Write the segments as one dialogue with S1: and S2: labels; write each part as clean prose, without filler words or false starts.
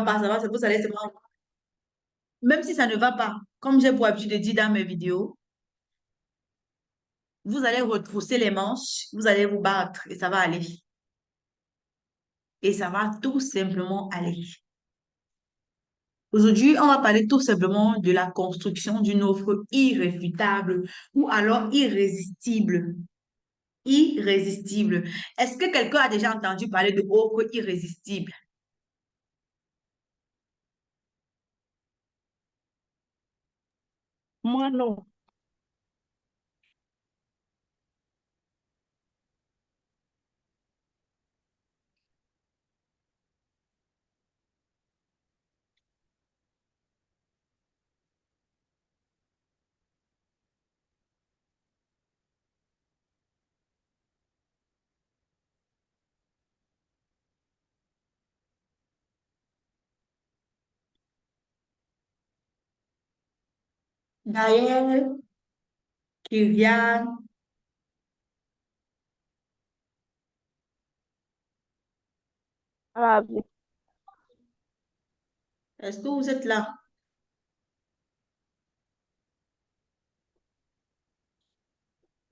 S1: va pas, ça va, vous allez seulement, même si ça ne va pas, comme j'ai pour habitude de dire dans mes vidéos, vous allez retrousser les manches, vous allez vous battre et ça va aller. Et ça va tout simplement aller. Aujourd'hui, on va parler tout simplement de la construction d'une offre irréfutable ou alors irrésistible. Irrésistible. Est-ce que quelqu'un a déjà entendu parler de offre irrésistible?
S2: Moi, non.
S1: Gaël, Kyrian,
S2: Ah, oui.
S1: est-ce que vous êtes là?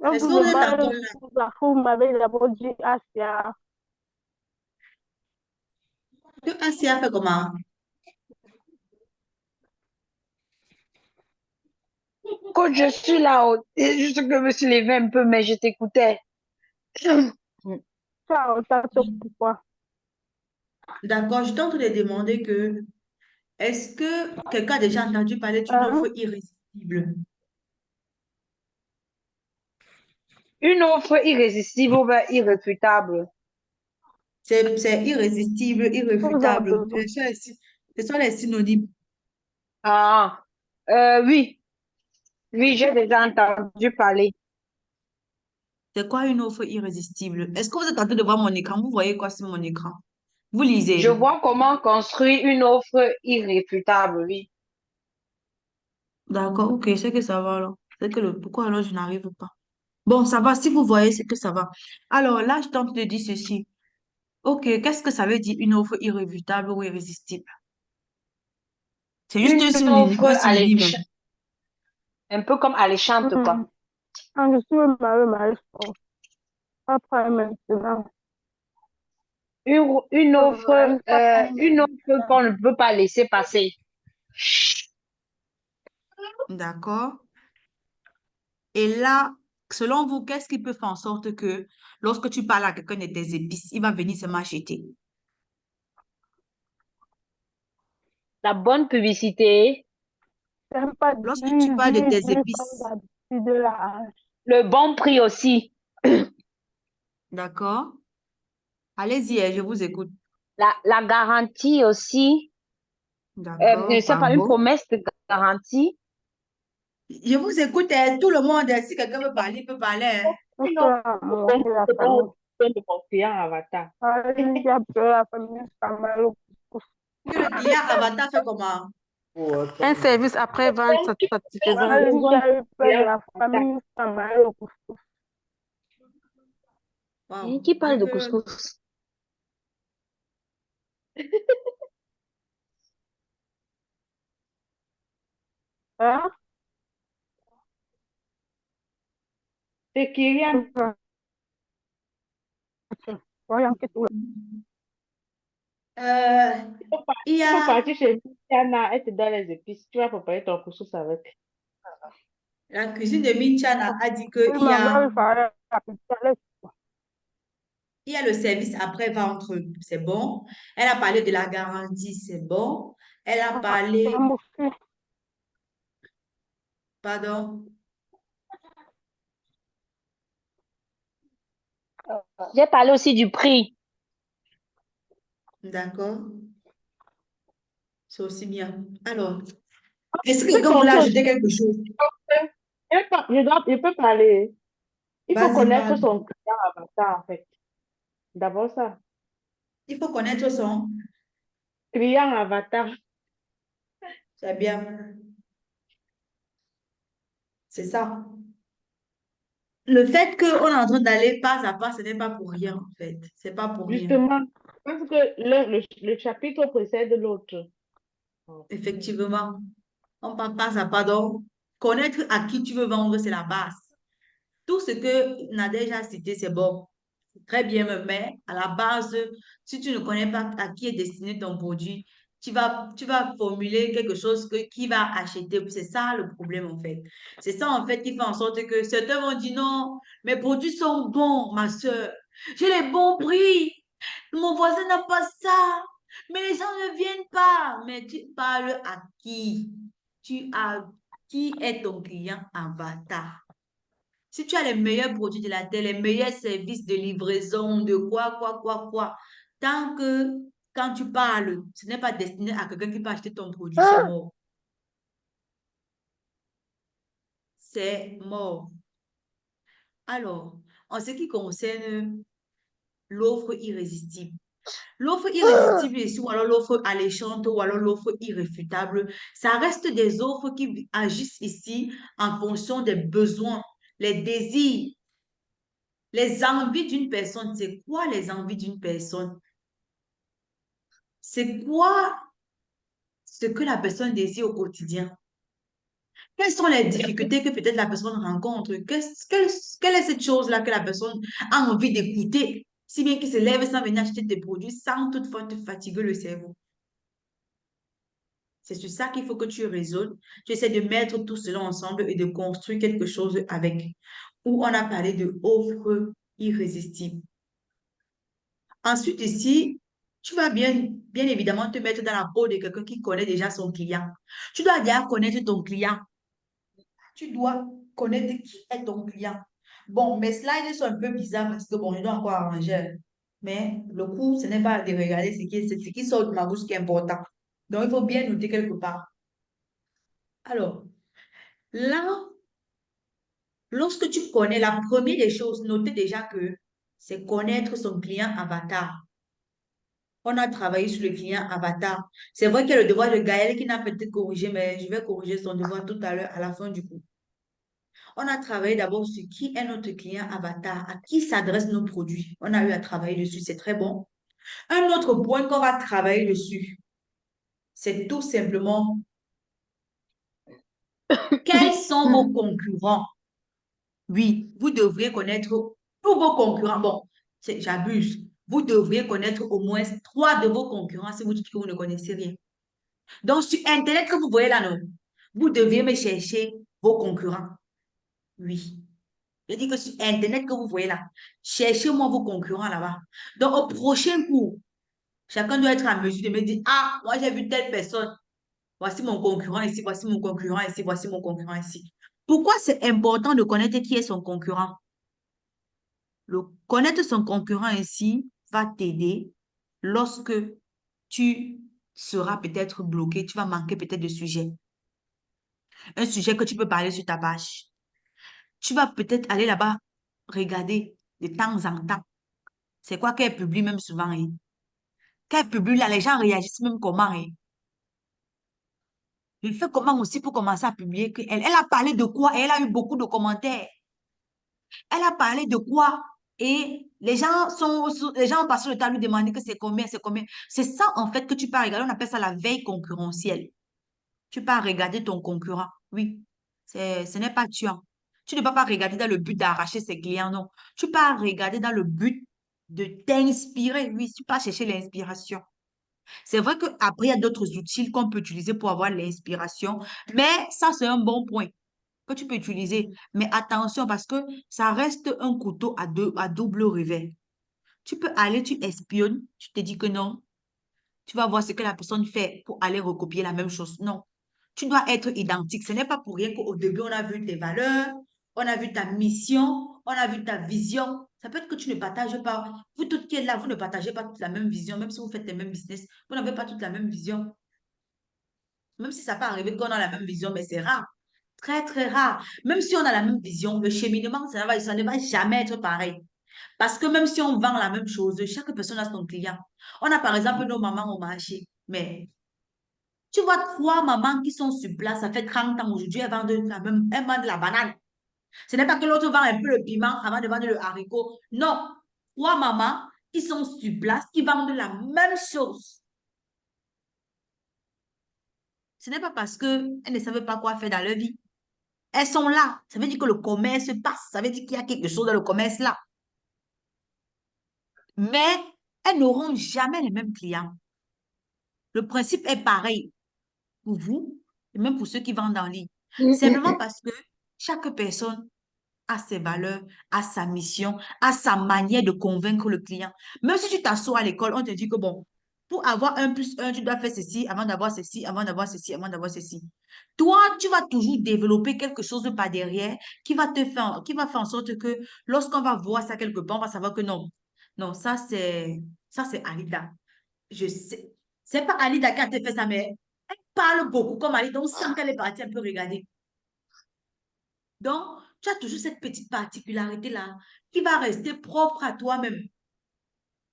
S2: Donc,
S1: Est-ce que
S2: je
S1: vous êtes
S2: parle
S1: encore
S2: de
S1: là?
S2: vous m'avez d'abord dit Asia.
S1: Que Asia fait comment?
S3: Quand je suis là, c'est juste que je me suis levée un peu, mais je t'écoutais.
S2: Ça, on t'a pourquoi?
S1: D'accord, je suis en train de demander que est-ce que quelqu'un a déjà entendu parler d'une offre
S2: Hein?
S1: irrésistible?
S3: Une offre irrésistible ou bien irréfutable.
S1: C'est irrésistible,
S2: Vous avez
S1: irréfutable.
S2: besoin.
S1: Ce sont les synonymes.
S3: Ah, oui, oui, j'ai déjà entendu parler.
S1: C'est quoi une offre irrésistible? Est-ce que vous êtes en train de voir mon écran? Vous voyez quoi sur mon écran? Vous
S3: Je
S1: lisez.
S3: vois comment construire une offre irréfutable, oui.
S1: D'accord, ok, c'est que ça va alors. C'est que pourquoi alors je n'arrive pas? Bon, ça va, si vous voyez, c'est que ça va. Alors là, je tente de dire ceci. Ok, qu'est-ce que ça veut dire une offre irréfutable ou irrésistible? C'est juste
S3: Une offre
S1: un synonyme.
S3: un peu comme alléchante, quoi.
S2: Hmm. Ah, je suis mariée, après maintenant.
S3: Une offre qu'on ne peut pas laisser passer.
S1: D'accord. Et là, selon vous, qu'est-ce qui peut faire en sorte que lorsque tu parles à quelqu'un de tes épices, il va venir se m'acheter?
S3: La bonne publicité,
S2: J'aime pas
S1: Lorsque tu parles de tes
S2: comme
S1: épices,
S2: d'habitude là.
S3: le bon prix aussi.
S1: d'accord? Allez-y, je vous écoute.
S3: La garantie aussi. Je ne
S1: D'accord,
S3: sais pas, une
S1: pardon.
S3: promesse de garantie.
S1: Je vous écoute, tout le monde, si quelqu'un veut parler, il peut parler, hein.
S2: On
S3: Une
S2: peut
S3: offre
S2: l'amour et la famille.
S3: de mon client Avatar.
S2: Ah, il y a peu la famille, ça m'a le
S1: Que le client Avatar fait comment?
S2: un service après-vente satisfaisant. Il y
S3: Besoin
S2: a eu
S3: du
S2: peu de
S3: client
S2: la
S3: Avatar.
S2: famille, ça m'a le
S1: Wow.
S3: Qui
S1: Vu
S3: parle de
S1: que,
S3: couscous?
S2: Hein?
S3: C'est Kylian.
S2: Voyons que tout
S1: euh, il y
S3: Il faut
S1: a
S3: partir chez Tiana, elle te donne les épices. Tu vas préparer ton couscous avec.
S1: la cuisine de Minchan a dit
S2: oui,
S1: qu'il y
S2: ma
S1: a,
S2: mère, il fallait la petite
S1: il y a le service après-vente, c'est bon. Elle a parlé de la garantie, c'est bon. Elle a parlé, pardon,
S3: J'ai parlé aussi du prix.
S1: d'accord, c'est aussi bien. Alors, est-ce que
S3: Je peux
S1: quelqu'un voulait
S3: compter aussi.
S1: ajouter quelque chose?
S3: Je peux parler. Il faut
S1: Vas-y,
S3: connaître
S1: parle.
S3: son client Avatar, en fait. D'abord ça.
S1: Il faut connaître son,
S3: Client Avatar.
S1: c'est bien, c'est ça. Le fait qu'on est en train d'aller pas à pas, ce n'est pas pour rien, en fait. C'est pas pour rien.
S3: Justement.
S2: pense que le chapitre précède l'autre.
S1: Effectivement, on passe pas à pas. Donc, connaître à qui tu veux vendre, c'est la base. Tout ce que Nadège a cité, c'est bon. Très bien, mais à la base, si tu ne connais pas à qui est destiné ton produit, tu vas formuler quelque chose qui va acheter. C'est ça le problème, en fait. C'est ça, en fait, qui fait en sorte que certains vont dire non, mes produits sont bons, ma soeur. J'ai les bons prix. Mon voisin n'a pas ça. Mais les gens ne viennent pas. Mais tu parles à qui? Qui est ton client avatar? Si tu as les meilleurs produits de la terre, les meilleurs services de livraison, de quoi, quoi, quoi, quoi, tant que quand tu parles, ce n'est pas destiné à quelqu'un qui peut acheter ton produit, c'est mort. C'est mort. Alors, en ce qui concerne l'offre irrésistible, l'offre irrésistible ici, ou alors l'offre alléchante, ou alors l'offre irréfutable, ça reste des offres qui agissent ici en fonction des besoins, les désirs, les envies d'une personne. C'est quoi les envies d'une personne? C'est quoi ce que la personne désire au quotidien? Quelles sont les difficultés que peut-être la personne rencontre? Quelle est cette chose-là que la personne a envie d'écouter, si bien qu'il se lève sans venir acheter tes produits, sans toutefois te fatiguer le cerveau? C'est sur ça qu'il faut que tu raisonnes. Tu essaies de mettre tout cela ensemble et de construire quelque chose avec. Où on a parlé de offre irrésistible. Ensuite, ici, tu vas bien évidemment te mettre dans la peau de quelqu'un qui connaît déjà son client. Tu dois déjà connaître ton client. Tu dois connaître qui est ton client. Bon, mes slides sont un peu bizarres parce que bon, je dois encore arranger. Mais le coup, ce n'est pas de regarder ce qui sort de ma bouche qui est important. Donc, il faut bien noter quelque part. Alors, là, lorsque tu connais la première des choses, notez déjà que c'est connaître son client avatar. On a travaillé sur le client avatar. C'est vrai qu'il y a le devoir de Gaël qui n'a peut-être corrigé, mais je vais corriger son devoir tout à l'heure à la fin du cours. On a travaillé d'abord sur qui est notre client avatar, à qui s'adressent nos produits. On a eu à travailler dessus, c'est très bon. Un autre point qu'on va travailler dessus, c'est tout simplement quels sont vos concurrents. Oui, vous devriez connaître tous vos concurrents. Bon, j'abuse. Vous devriez connaître au moins trois de vos concurrents si vous dites que vous ne connaissez rien. Donc, sur Internet que vous voyez là, non, vous devriez me chercher vos concurrents. Oui. Je dis que sur Internet que vous voyez là, cherchez-moi vos concurrents là-bas. Donc, au prochain cours, chacun doit être en mesure de me dire, ah, moi j'ai vu telle personne. Voici mon concurrent ici, voici mon concurrent ici, voici mon concurrent ici. Pourquoi c'est important de connaître qui est son concurrent? Connaître son concurrent ici va t'aider lorsque tu seras peut-être bloqué, tu vas manquer peut-être de sujet. Un sujet que tu peux parler sur ta page. Tu vas peut-être aller là-bas regarder de temps en temps. C'est quoi qu'elle publie même souvent, hein? Quand elle publie là, les gens réagissent même comment, hein? Je fais comment aussi pour commencer à publier que elle a parlé de quoi et elle a eu beaucoup de commentaires. Elle a parlé de quoi et les gens ont passé le temps à lui demander que c'est combien, c'est combien. C'est ça en fait que tu peux regarder. On appelle ça la veille concurrentielle. Tu peux regarder ton concurrent. Oui, ce n'est pas tuant. Tu ne peux pas regarder dans le but d'arracher ses clients, non. Tu peux regarder dans le but de t'inspirer. Oui, tu peux chercher l'inspiration. C'est vrai qu'après, il y a d'autres outils qu'on peut utiliser pour avoir l'inspiration, mais ça, c'est un bon point que tu peux utiliser. Mais attention, parce que ça reste un couteau à double revers. Tu peux aller, tu espionnes, tu te dis que non, tu vas voir ce que la personne fait pour aller recopier la même chose. Non, tu dois être identique. Ce n'est pas pour rien qu'au début, on a vu tes valeurs, on a vu ta mission, on a vu ta vision. Ça peut être que tu ne partages pas. Vous toutes qui êtes là, vous ne partagez pas toute la même vision, même si vous faites les mêmes business, vous n'avez pas toute la même vision. Même si ça peut arriver qu'on a la même vision, mais c'est rare. Très, très rare. Même si on a la même vision, le cheminement, ça ne va jamais être pareil. Parce que même si on vend la même chose, chaque personne a son client. On a par exemple nos mamans au marché, mais tu vois trois mamans qui sont sur place, ça fait 30 ans aujourd'hui, elles vendent la banane. Ce n'est pas que l'autre vend un peu le piment avant de vendre le haricot. Non, trois mamans qui sont sur place, qui vendent la même chose. Ce n'est pas parce qu'elles ne savent pas quoi faire dans leur vie. Elles sont là. Ça veut dire que le commerce passe. Ça veut dire qu'il y a quelque chose dans le commerce là. Mais elles n'auront jamais les mêmes clients. Le principe est pareil pour vous et même pour ceux qui vendent en ligne. Simplement parce que chaque personne a ses valeurs, a sa mission, a sa manière de convaincre le client. Même si tu t'assois à l'école, on te dit que bon, pour avoir un plus un, tu dois faire ceci avant d'avoir ceci, avant d'avoir ceci, avant d'avoir ceci. Toi, tu vas toujours développer quelque chose par derrière qui va faire en sorte que lorsqu'on va voir ça quelque part, on va savoir que non, non, ça c'est Alida. Je sais, c'est pas Alida qui a te fait ça, mais elle parle beaucoup comme Alida. On sent qu'elle est partie un peu regarder. Donc, tu as toujours cette petite particularité-là qui va rester propre à toi-même.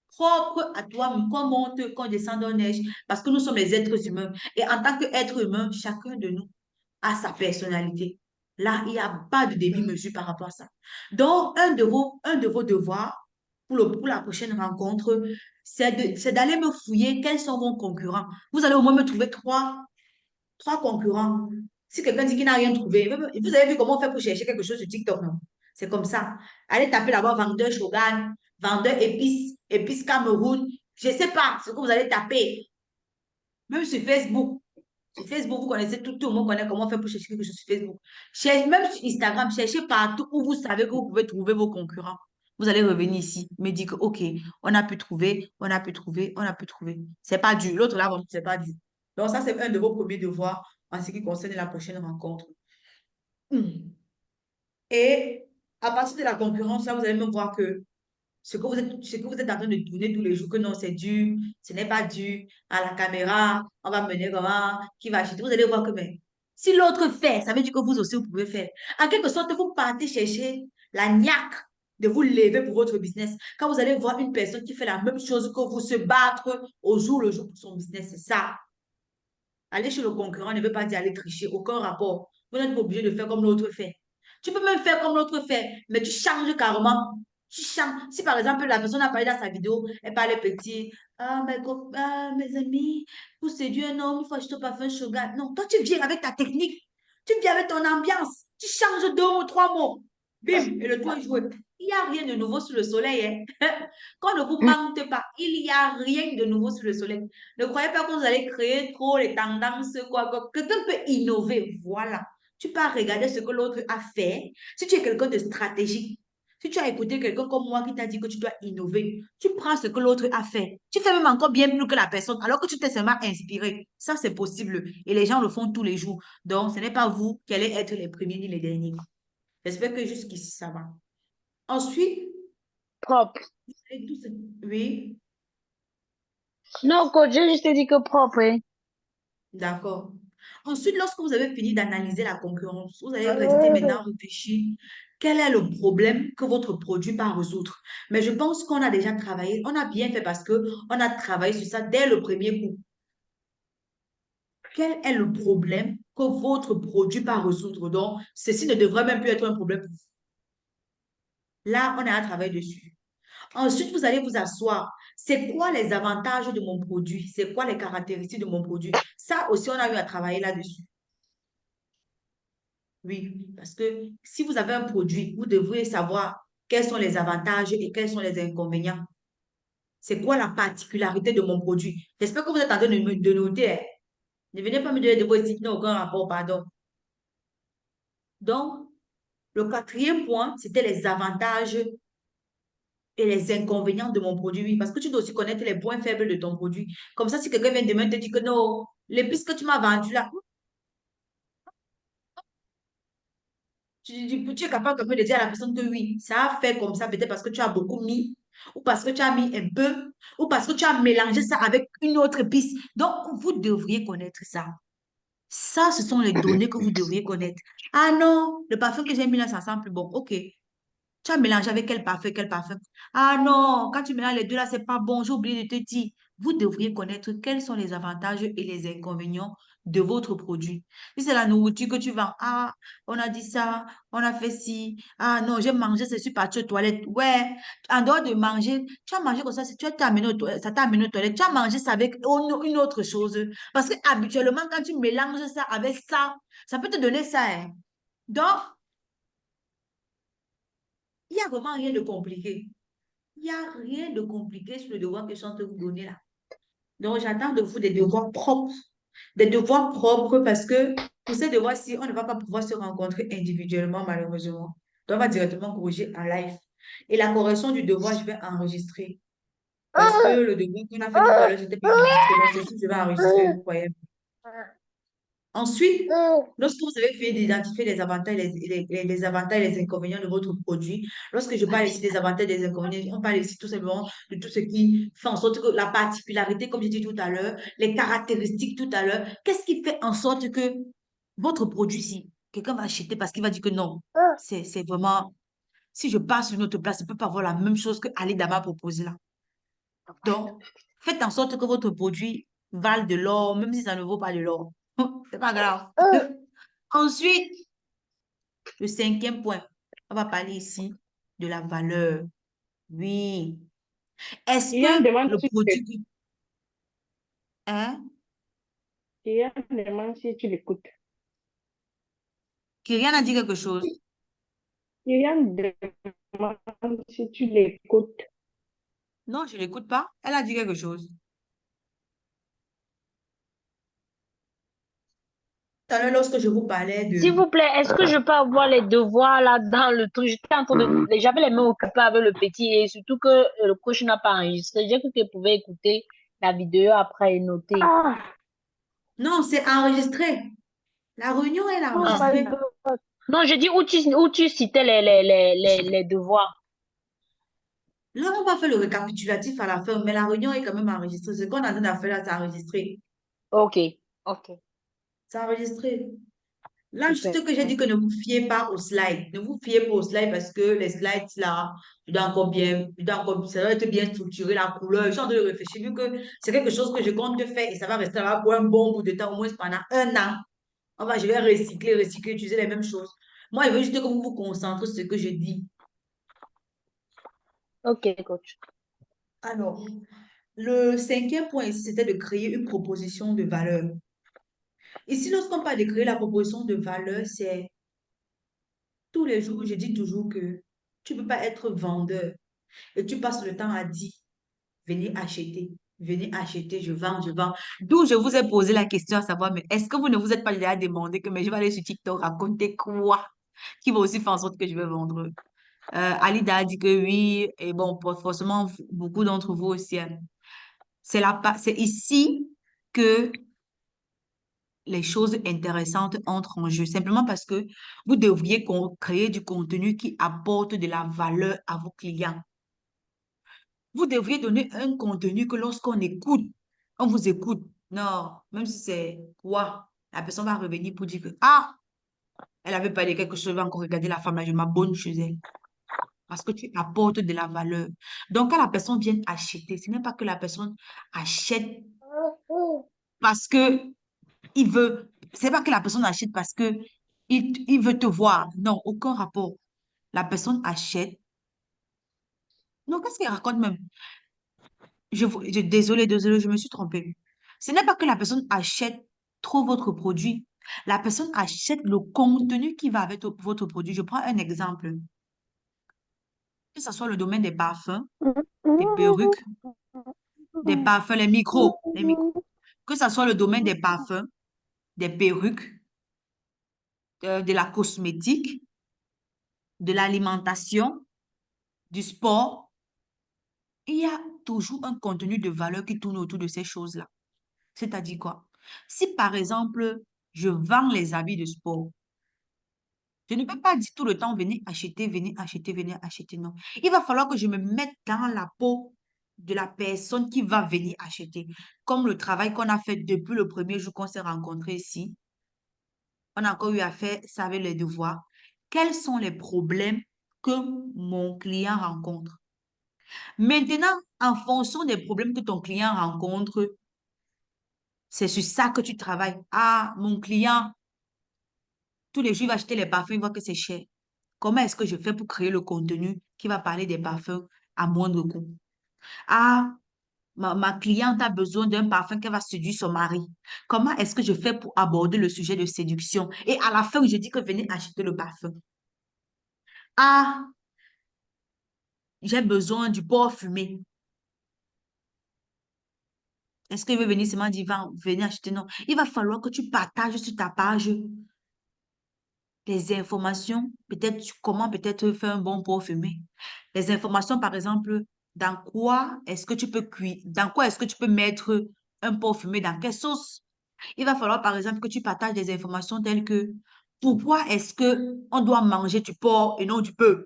S1: Propre à toi-même, qu'on monte, qu'on descende en neige, parce que nous sommes les êtres humains. Et en tant qu'être humain, chacun de nous a sa personnalité. Là, il n'y a pas de demi-mesure par rapport à ça. Donc, un de vos devoirs pour la prochaine rencontre, c'est d'aller me fouiller quels sont vos concurrents. Vous allez au moins me trouver trois concurrents. Si quelqu'un dit qu'il n'a rien trouvé, vous avez vu comment on fait pour chercher quelque chose sur TikTok, non? C'est comme ça. Allez taper là-bas vendeur Shogun, vendeur épices, épices Cameroun. Je ne sais pas ce que vous allez taper. Même sur Facebook. Sur Facebook, vous connaissez tout le monde connaît comment on fait pour chercher quelque chose sur Facebook. Même sur Instagram, cherchez partout où vous savez que vous pouvez trouver vos concurrents. Vous allez revenir ici, me dire que, OK, on a pu trouver, on a pu trouver, on a pu trouver. C'est pas dur. L'autre là, bon, c'est pas dur. Donc, ça, c'est un de vos premiers devoirs en ce qui concerne la prochaine rencontre. Hmm. Et à partir de la concurrence, là, vous allez me voir que ce que vous êtes en train de tourner tous les jours, que non, c'est dur, ce n'est pas dur, à la caméra, on va mener comment, qui va acheter. Vous allez voir que, mais si l'autre fait, ça veut dire que vous aussi, vous pouvez faire. En quelque sorte, vous partez chercher la niaque de vous lever pour votre business. Quand vous allez voir une personne qui fait la même chose que vous, se battre au jour le jour pour son business, c'est ça. Aller chez le concurrent ne veut pas dire aller tricher, aucun rapport. Vous n'êtes pas obligé de faire comme l'autre fait. Tu peux même faire comme l'autre fait, mais tu changes carrément. Tu changes. Si par exemple la personne a parlé dans sa vidéo, elle parlait petit, ah, mes amis, pour séduire un homme, il faut acheter au parfum Shogun. Non, toi tu viens avec ta technique, tu viens avec ton ambiance, tu changes deux ou trois mots. Bim, et le tour est joué. Il n'y a rien de nouveau sous le soleil. Hein. Qu'on ne vous mente pas, il n'y a rien de nouveau sous le soleil. Ne croyez pas que vous allez créer trop les tendances, quoi. Quelqu'un peut innover, voilà. Tu peux regarder ce que l'autre a fait. Si tu es quelqu'un de stratégique, si tu as écouté quelqu'un comme moi qui t'a dit que tu dois innover, tu prends ce que l'autre a fait. Tu fais même encore bien plus que la personne, alors que tu t'es seulement inspiré. Ça, c'est possible. Et les gens le font tous les jours. Donc, ce n'est pas vous qui allez être les premiers ni les derniers. J'espère que jusqu'ici, ça va. Ensuite,
S3: Propre.
S1: oui,
S3: Non, coach, j'ai juste dit que propre. Hein.
S1: d'accord. Ensuite, lorsque vous avez fini d'analyser la concurrence, vous allez rester maintenant réfléchir quel est le problème que votre produit va résoudre. Mais je pense qu'on a déjà travaillé, on a bien fait parce que on a travaillé sur ça dès le premier coup. Quel est le problème que votre produit va résoudre? Donc, ceci ne devrait même plus être un problème pour vous. Là, on a à travailler dessus. Ensuite, vous allez vous asseoir. C'est quoi les avantages de mon produit? C'est quoi les caractéristiques de mon produit? Ça aussi, on a eu à travailler là-dessus. Oui, parce que si vous avez un produit, vous devriez savoir quels sont les avantages et quels sont les inconvénients. C'est quoi la particularité de mon produit? J'espère que vous êtes en train de noter. Hein. Ne venez pas me donner de vos sites, n'a aucun rapport, pardon. Donc, le quatrième point, c'était les avantages et les inconvénients de mon produit. Oui, parce que tu dois aussi connaître les points faibles de ton produit. Comme ça, si quelqu'un vient demain te dit que non, l'épice que tu m'as vendu là, tu es capable de dire à la personne que oui, ça a fait comme ça, peut-être parce que tu as beaucoup mis, ou parce que tu as mis un peu, ou parce que tu as mélangé ça avec une autre épice. Donc, vous devriez connaître ça. Ça, ce sont les données que vous devriez connaître. Ah non, le parfum que j'ai mis là, ça sent plus bon. OK. Tu as mélangé avec quel parfum, quel parfum? Ah non, quand tu mélanges les deux là, c'est pas bon. J'ai oublié de te dire. vous devriez connaître quels sont les avantages et les inconvénients de votre produit. Si c'est la nourriture que tu vends, ah, on a dit ça, on a fait ci, ah non, j'ai mangé, c'est suis parti aux toilettes. Ouais, en dehors de manger, tu as mangé comme ça, tu as amené aux toilettes, ça t'a amené aux toilettes, tu as mangé ça avec une autre chose. Parce que habituellement, quand tu mélanges ça avec ça peut te donner ça, hein. Donc, il n'y a vraiment rien de compliqué. Il n'y a rien de compliqué sur le devoir que je suis en train de vous donner là. Donc, j'attends de vous des devoirs propres. Des devoirs propres parce que pour ces devoirs-ci, on ne va pas pouvoir se rencontrer individuellement, malheureusement. Donc, on va directement corriger en live. Et la correction du devoir, je vais enregistrer. Parce que le devoir qu'on a fait tout à l'heure, je n'étais pas enregistré. Donc, c'est sûr, je vais enregistrer, vous voyez. Ensuite, lorsque vous avez fait d'identifier les avantages, les avantages et les inconvénients de votre produit, lorsque je parle ici des avantages et des inconvénients, on parle ici tout simplement de tout ce qui fait en sorte que la particularité, comme j'ai dit tout à l'heure, les caractéristiques tout à l'heure, qu'est-ce qui fait en sorte que votre produit, si quelqu'un va acheter parce qu'il va dire que non, c'est vraiment, si je passe sur une autre place, je ne peux pas avoir la même chose que Ali Dama proposé là. Donc, faites en sorte que votre produit vale de l'or, même si ça ne vaut pas de l'or. C'est pas grave. Ensuite, le cinquième point, on va parler ici de la valeur. Oui. Est-ce
S2: Kylian
S1: que
S2: demande
S1: le
S2: si tu
S1: produit... Hein?
S2: Kylian demande si tu l'écoutes.
S1: Kylian a dit quelque chose.
S2: Kylian demande si tu l'écoutes.
S1: Non, je ne l'écoute pas. Elle a dit quelque chose. Tout à l'heure, lorsque je vous parlais
S3: S'il
S1: de...
S3: vous plaît, est-ce que je peux avoir les devoirs là dans le truc? J'étais en train de. J'avais les mains occupées avec le petit et surtout que le coach n'a pas enregistré. J'ai cru qu'il pouvait écouter la vidéo après et noter.
S2: Ah,
S1: Non, c'est enregistré. La réunion est
S2: oh
S3: Ah.
S2: my
S1: enregistrée.
S2: God.
S3: Non, je dis où tu citais les devoirs.
S1: Là, on va faire le récapitulatif à la fin, mais la réunion est quand même enregistrée. Ce qu'on a en train de faire là, c'est enregistré.
S3: Ok, ok,
S1: C'est enregistré. Là,
S3: super.
S1: juste que j'ai dit que ne vous fiez pas aux slides. Ne vous fiez pas aux slides parce que les slides, là, ça doit être bien structuré, la couleur. Je suis en train de réfléchir, vu que c'est quelque chose que je compte faire et ça va rester là pour un bon bout de temps, au moins pendant un an. Je vais recycler, utiliser les mêmes choses. Moi, je veux juste que vous vous concentrez sur ce que je dis.
S3: Ok, coach.
S1: Alors, le cinquième point ici, c'était de créer une proposition de valeur. Ici, lorsqu'on parle de créer la proposition de valeur, c'est tous les jours, je dis toujours que tu ne peux pas être vendeur et tu passes le temps à dire, venez acheter, je vends, je vends. D'où je vous ai posé la question à savoir, mais est-ce que vous ne vous êtes pas déjà demandé que mais je vais aller sur TikTok raconter quoi qui va aussi faire en sorte que je vais vendre? Alida a dit que oui, et bon, forcément, beaucoup d'entre vous aussi, hein. C'est ici que les choses intéressantes entrent en jeu, simplement parce que vous devriez créer du contenu qui apporte de la valeur à vos clients. Vous devriez donner un contenu que lorsqu'on écoute, on vous écoute. Non, même si c'est quoi, la personne va revenir pour dire que, ah, elle avait parlé quelque chose, elle va encore regarder la femme là, je m'abonne chez elle. Parce que tu apportes de la valeur. Donc, quand la personne vient acheter, ce n'est pas que la personne achète parce que il veut, c'est pas que la personne achète parce que il veut te voir. Non, aucun rapport. La personne achète. Non, qu'est-ce qu'il raconte même? Désolé, je me suis trompée. Ce n'est pas que la personne achète trop votre produit. La personne achète le contenu qui va avec votre produit. Je prends un exemple. Que ce soit le domaine des parfums, des perruques, des parfums, les micros. Que ce soit le domaine des parfums, des perruques, de la cosmétique, de l'alimentation, du sport, il y a toujours un contenu de valeur qui tourne autour de ces choses-là. C'est-à-dire quoi? Si par exemple, je vends les habits de sport, je ne peux pas dire tout le temps, venez acheter, venez acheter, venez acheter. Non. Il va falloir que je me mette dans la peau de la personne qui va venir acheter. Comme le travail qu'on a fait depuis le premier jour qu'on s'est rencontrés ici, on a encore eu à faire ça avec les devoirs. Quels sont les problèmes que mon client rencontre? Maintenant, en fonction des problèmes que ton client rencontre, c'est sur ça que tu travailles. Ah, mon client, tous les jours, il va acheter les parfums, il voit que c'est cher. Comment est-ce que je fais pour créer le contenu qui va parler des parfums à moindre coût? Ah, ma cliente a besoin d'un parfum qu'elle va séduire son mari. Comment est-ce que je fais pour aborder le sujet de séduction? Et à la fin, je dis que venez acheter le parfum. Ah, j'ai besoin du porc fumé. Est-ce qu'il veut venir seulement dire, venez acheter? Non. Il va falloir que tu partages sur ta page les informations, peut-être comment peut-être faire un bon porc fumé. Les informations, par exemple, dans quoi est-ce que tu peux cuire, dans quoi est-ce que tu peux mettre un porc fumé, dans quelle sauce? Il va falloir, par exemple, que tu partages des informations telles que pourquoi est-ce que on doit manger du porc et non du bœuf?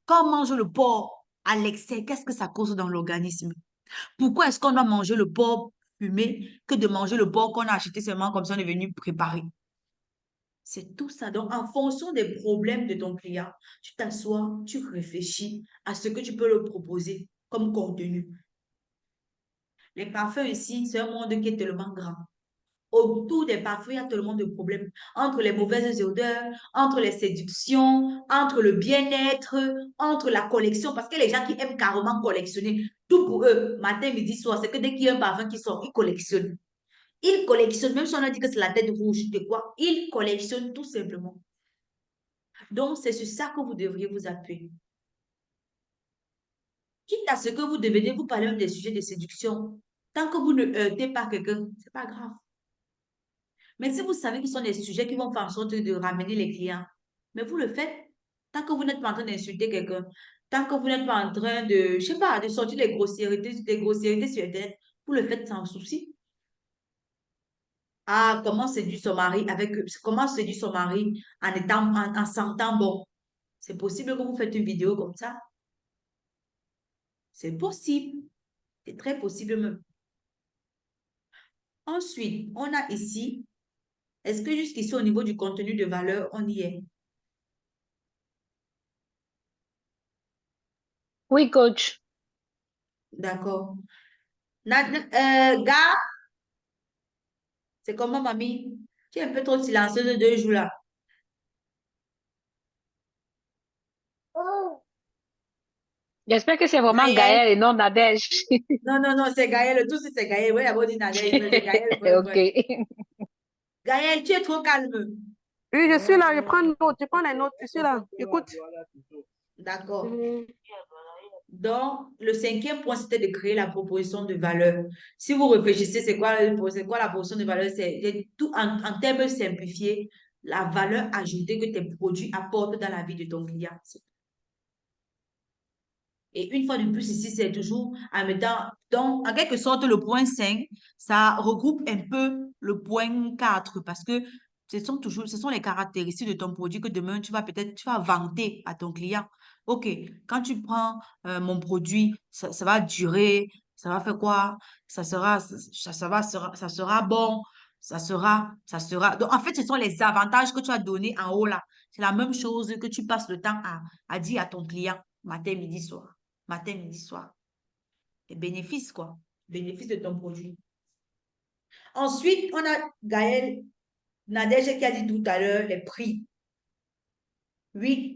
S1: Quand on mange le porc à l'excès, qu'est-ce que ça cause dans l'organisme? Pourquoi est-ce qu'on doit manger le porc fumé que de manger le porc qu'on a acheté seulement comme ça on est venu préparer? C'est tout ça. Donc, en fonction des problèmes de ton client, tu t'assois, tu réfléchis à ce que tu peux le proposer comme contenu. Les parfums ici, c'est un monde qui est tellement grand. Autour des parfums, il y a tellement de problèmes. Entre les mauvaises odeurs, entre les séductions, entre le bien-être, entre la collection. Parce que les gens qui aiment carrément collectionner, tout pour eux, matin, midi, soir, c'est que dès qu'il y a un parfum qui sort, ils collectionnent. Ils collectionnent, même si on a dit que c'est la tête rouge de quoi, ils collectionnent tout simplement. Donc, c'est sur ça que vous devriez vous appuyer. Quitte à ce que vous devenez, vous parlez même des sujets de séduction. Tant que vous ne heurtez pas quelqu'un, c'est pas grave. Mais si vous savez que ce sont des sujets qui vont faire en sorte de ramener les clients, mais vous le faites. Tant que vous n'êtes pas en train d'insulter quelqu'un, tant que vous n'êtes pas en train de, je sais pas, de sortir des grossièretés sur Internet, vous le faites sans souci. Ah, comment séduire son mari comment séduire son mari en sentant bon. C'est possible que vous faites une vidéo comme ça. C'est possible. C'est très possible même. Ensuite, on a ici, est-ce que jusqu'ici au niveau du contenu de valeur, on y est?
S3: Oui, coach.
S1: D'accord. Gars, c'est comment, mamie? Tu es un peu trop silencieuse de 2 jours là.
S3: J'espère que c'est vraiment
S1: Gaël.
S3: Gaël et non Nadège.
S1: Non, non, non, c'est Gaël. Tout c'est Gaël. Oui, d'abord dit Nadège, mais c'est Gaël, vrai,
S3: Ok.
S1: vrai. Gaël, tu es trop calme.
S2: Oui, je suis là, je prends note, je prends les notes, je suis là. Écoute.
S1: D'accord.
S2: Mhm.
S1: Donc, le cinquième point, c'était de créer la proposition de valeur. Si vous réfléchissez, c'est quoi la proposition de valeur? C'est tout en termes simplifiés, la valeur ajoutée que tes produits apportent dans la vie de ton client. Et une fois de plus, ici, c'est toujours en mettant, donc, en quelque sorte, le point 5 ça regroupe un peu le point 4 parce que ce sont les caractéristiques de ton produit que demain, tu vas vanter à ton client. OK, quand tu prends mon produit, ça va durer, ça va faire quoi? Ça sera bon, ça sera. Donc, en fait, ce sont les avantages que tu as donnés en haut là. C'est la même chose que tu passes le temps à dire à ton client matin, midi, soir. Matin, midi, soir. Les bénéfices, quoi. Bénéfices de ton produit. Ensuite, on a Gaël Nadège qui a dit tout à l'heure les prix. Oui,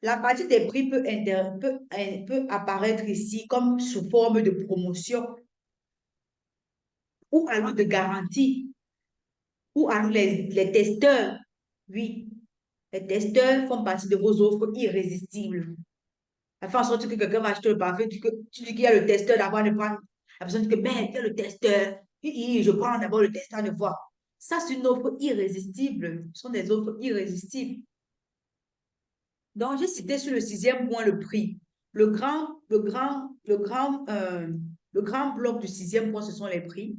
S1: la partie des prix peut apparaître ici comme sous forme de promotion ou alors de garantie ou alors les testeurs. Oui, les testeurs font partie de vos offres irrésistibles. Elle fait en sorte que quelqu'un va acheter le parfum, tu dis qu'il y a le testeur d'abord de prendre. La personne dit que, ben, il y a le testeur. Je prends d'abord le testeur de voir. Ça, c'est une offre irrésistible. Ce sont des offres irrésistibles. Donc, j'ai cité sur le sixième point le prix. Le grand bloc du sixième point, ce sont les prix.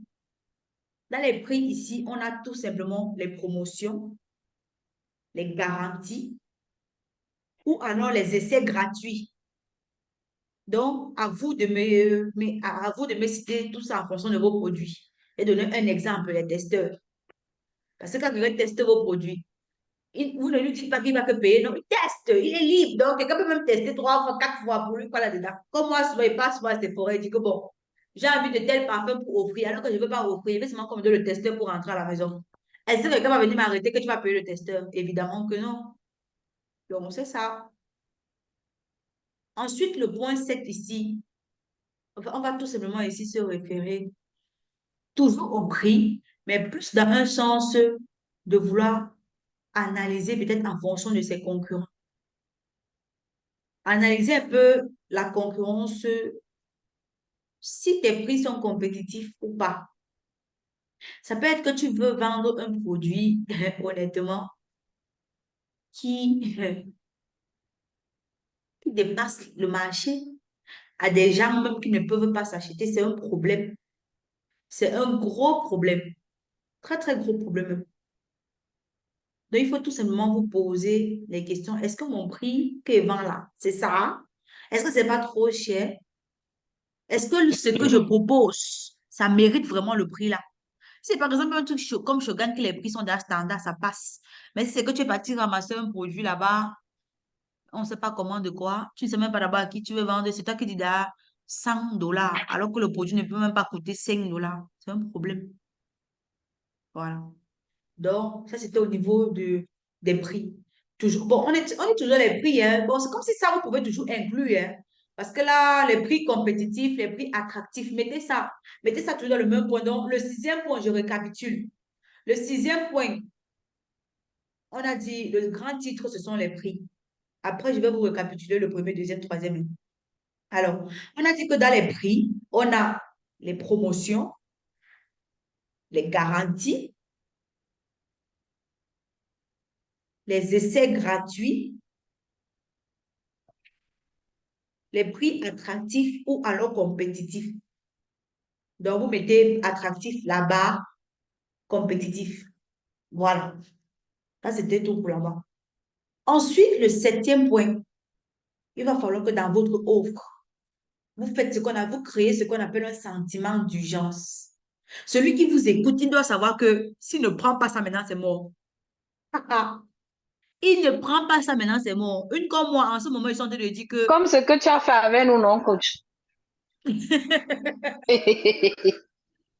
S1: Dans les prix, ici, on a tout simplement les promotions, les garanties ou alors les essais gratuits. Donc, à vous de me citer tout ça en fonction de vos produits et donner un exemple, les testeurs. Parce que quand quelqu'un teste vos produits Vous ne lui dites pas qu'il va que payer, non, il teste, il est libre. Donc, quelqu'un peut même tester 3 fois, 4 fois pour lui, quoi là-dedans. Comme moi, souvent, il passe souvent à Sephora, il dit que bon, j'ai envie de tel parfum pour offrir, alors que je ne veux pas offrir, je vais seulement commander le testeur pour rentrer à la maison. Est-ce que quelqu'un va venir m'arrêter que tu vas payer le testeur? Évidemment que non. Donc, c'est ça. Ensuite, le point 7 ici, enfin, on va tout simplement ici se référer toujours au prix, mais plus dans un sens de vouloir analyser peut-être en fonction de ses concurrents. Analyser un peu la concurrence, si tes prix sont compétitifs ou pas. Ça peut être que tu veux vendre un produit, honnêtement, qui, qui dépasse le marché à des gens même qui ne peuvent pas s'acheter. C'est un problème. C'est un gros problème. Très, très gros problème. Donc, il faut tout simplement vous poser les questions. Est-ce que mon prix que je vends là, c'est ça? Est-ce que c'est pas trop cher? Est-ce que ce que je propose, ça mérite vraiment le prix là? C'est par exemple un truc comme Shogun que les prix sont déjà standards, ça passe. Mais si c'est que tu es parti ramasser un produit là-bas, on ne sait pas comment, de quoi, tu ne sais même pas d'abord à qui tu veux vendre, c'est toi qui dis déjà 100 dollars, alors que le produit ne peut même pas coûter 5 dollars. C'est un problème. Voilà. Donc, ça, c'était au niveau des prix. Toujours, bon, on est toujours les prix, hein. Bon, c'est comme si ça, vous pouvez toujours inclure, hein. Parce que là, les prix compétitifs, les prix attractifs, mettez ça toujours dans le même point. Donc, le sixième point, je récapitule. Le sixième point, on a dit, le grand titre, ce sont les prix. Après, je vais vous récapituler le premier, deuxième, troisième. Alors, on a dit que dans les prix, on a les promotions, les garanties, les essais gratuits, les prix attractifs ou alors compétitifs. Donc, vous mettez attractif là-bas, compétitif. Voilà. Ça, c'était tout pour là-bas. Ensuite, le septième point, il va falloir que dans votre offre, vous faites vous créez ce qu'on appelle un sentiment d'urgence. Celui qui vous écoute, il doit savoir que s'il ne prend pas ça maintenant, c'est mort. Il ne prend pas ça maintenant, c'est mort. Une comme moi, en ce moment, ils sont en train de dire que
S3: Comme ce que tu as fait avec nous, non, coach?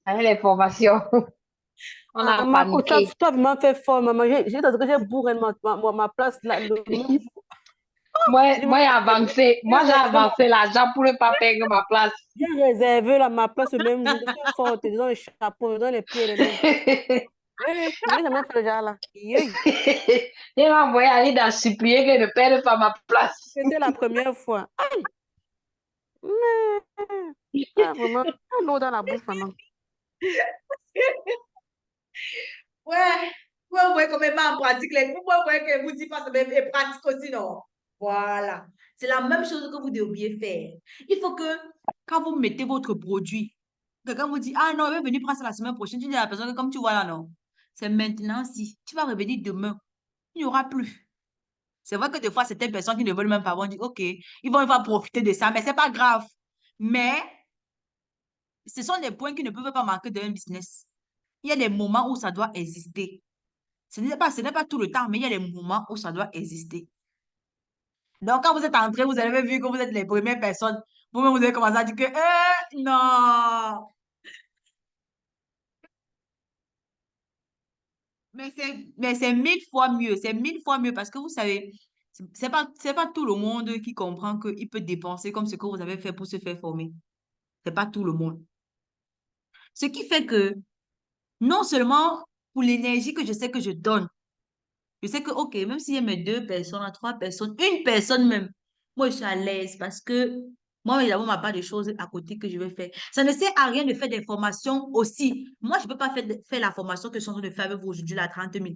S3: Avec les formations, on
S2: Ah,
S3: a
S2: Marco,
S3: paniqué.
S2: tu as vraiment fait fort, maman. J'ai dit que j'ai bourré ma place là, le même jour.
S3: Moi,
S2: J'ai même
S3: moi, j'ai
S2: réservé
S3: avancé. Moi, j'ai avancé l'argent pour ne pas perdre ma place.
S2: j'ai réservé ma place le même jour. Je suis forte, dans le chapeau, dans les pieds et les mains. Oui, je n'ai jamais fait le genre là. Oui,
S3: Il m'a envoyé à l'île à supplier que je ne perde pas ma place.
S2: c'était la première fois. Mais, ah, vraiment, ah, l'eau dans la bouche, maman.
S1: ouais, vous voyez comment même en pratique, vous voyez que vous dites pas ça, mais pratique aussi, non? Voilà. C'est la même chose que vous devriez faire. Il faut que quand vous mettez votre produit, quelqu'un vous dit, ah non, je vais venir prendre ça la semaine prochaine, tu dis à la personne que comme tu vois là, non, c'est maintenant si. Tu vas revenir demain. Il n'y aura plus. C'est vrai que des fois, certaines personnes qui ne veulent même pas vont dire, OK, ils vont profiter de ça, mais c'est pas grave. Mais ce sont des points qui ne peuvent pas manquer d'un business. Il y a des moments où ça doit exister. Ce n'est pas tout le temps, mais il y a des moments où ça doit exister. Donc, quand vous êtes entré, vous avez vu que vous êtes les premières personnes. Vous-même, vous avez commencé à dire que, non. Mais c'est 1000 fois mieux. C'est 1000 fois mieux parce que vous savez, c'est pas tout le monde qui comprend qu'il peut dépenser comme ce que vous avez fait pour se faire former. C'est pas tout le monde. Ce qui fait que, non seulement pour l'énergie que je sais que je donne, je sais que, OK, même s'il y a mes 2 personnes, 3 personnes, une personne même, moi, je suis à l'aise parce que moi, il y a ma part de choses à côté que je vais faire. Ça ne sert à rien de faire des formations aussi. Moi, je ne peux pas faire la formation que je suis en train de faire avec vous aujourd'hui, là, 30 000.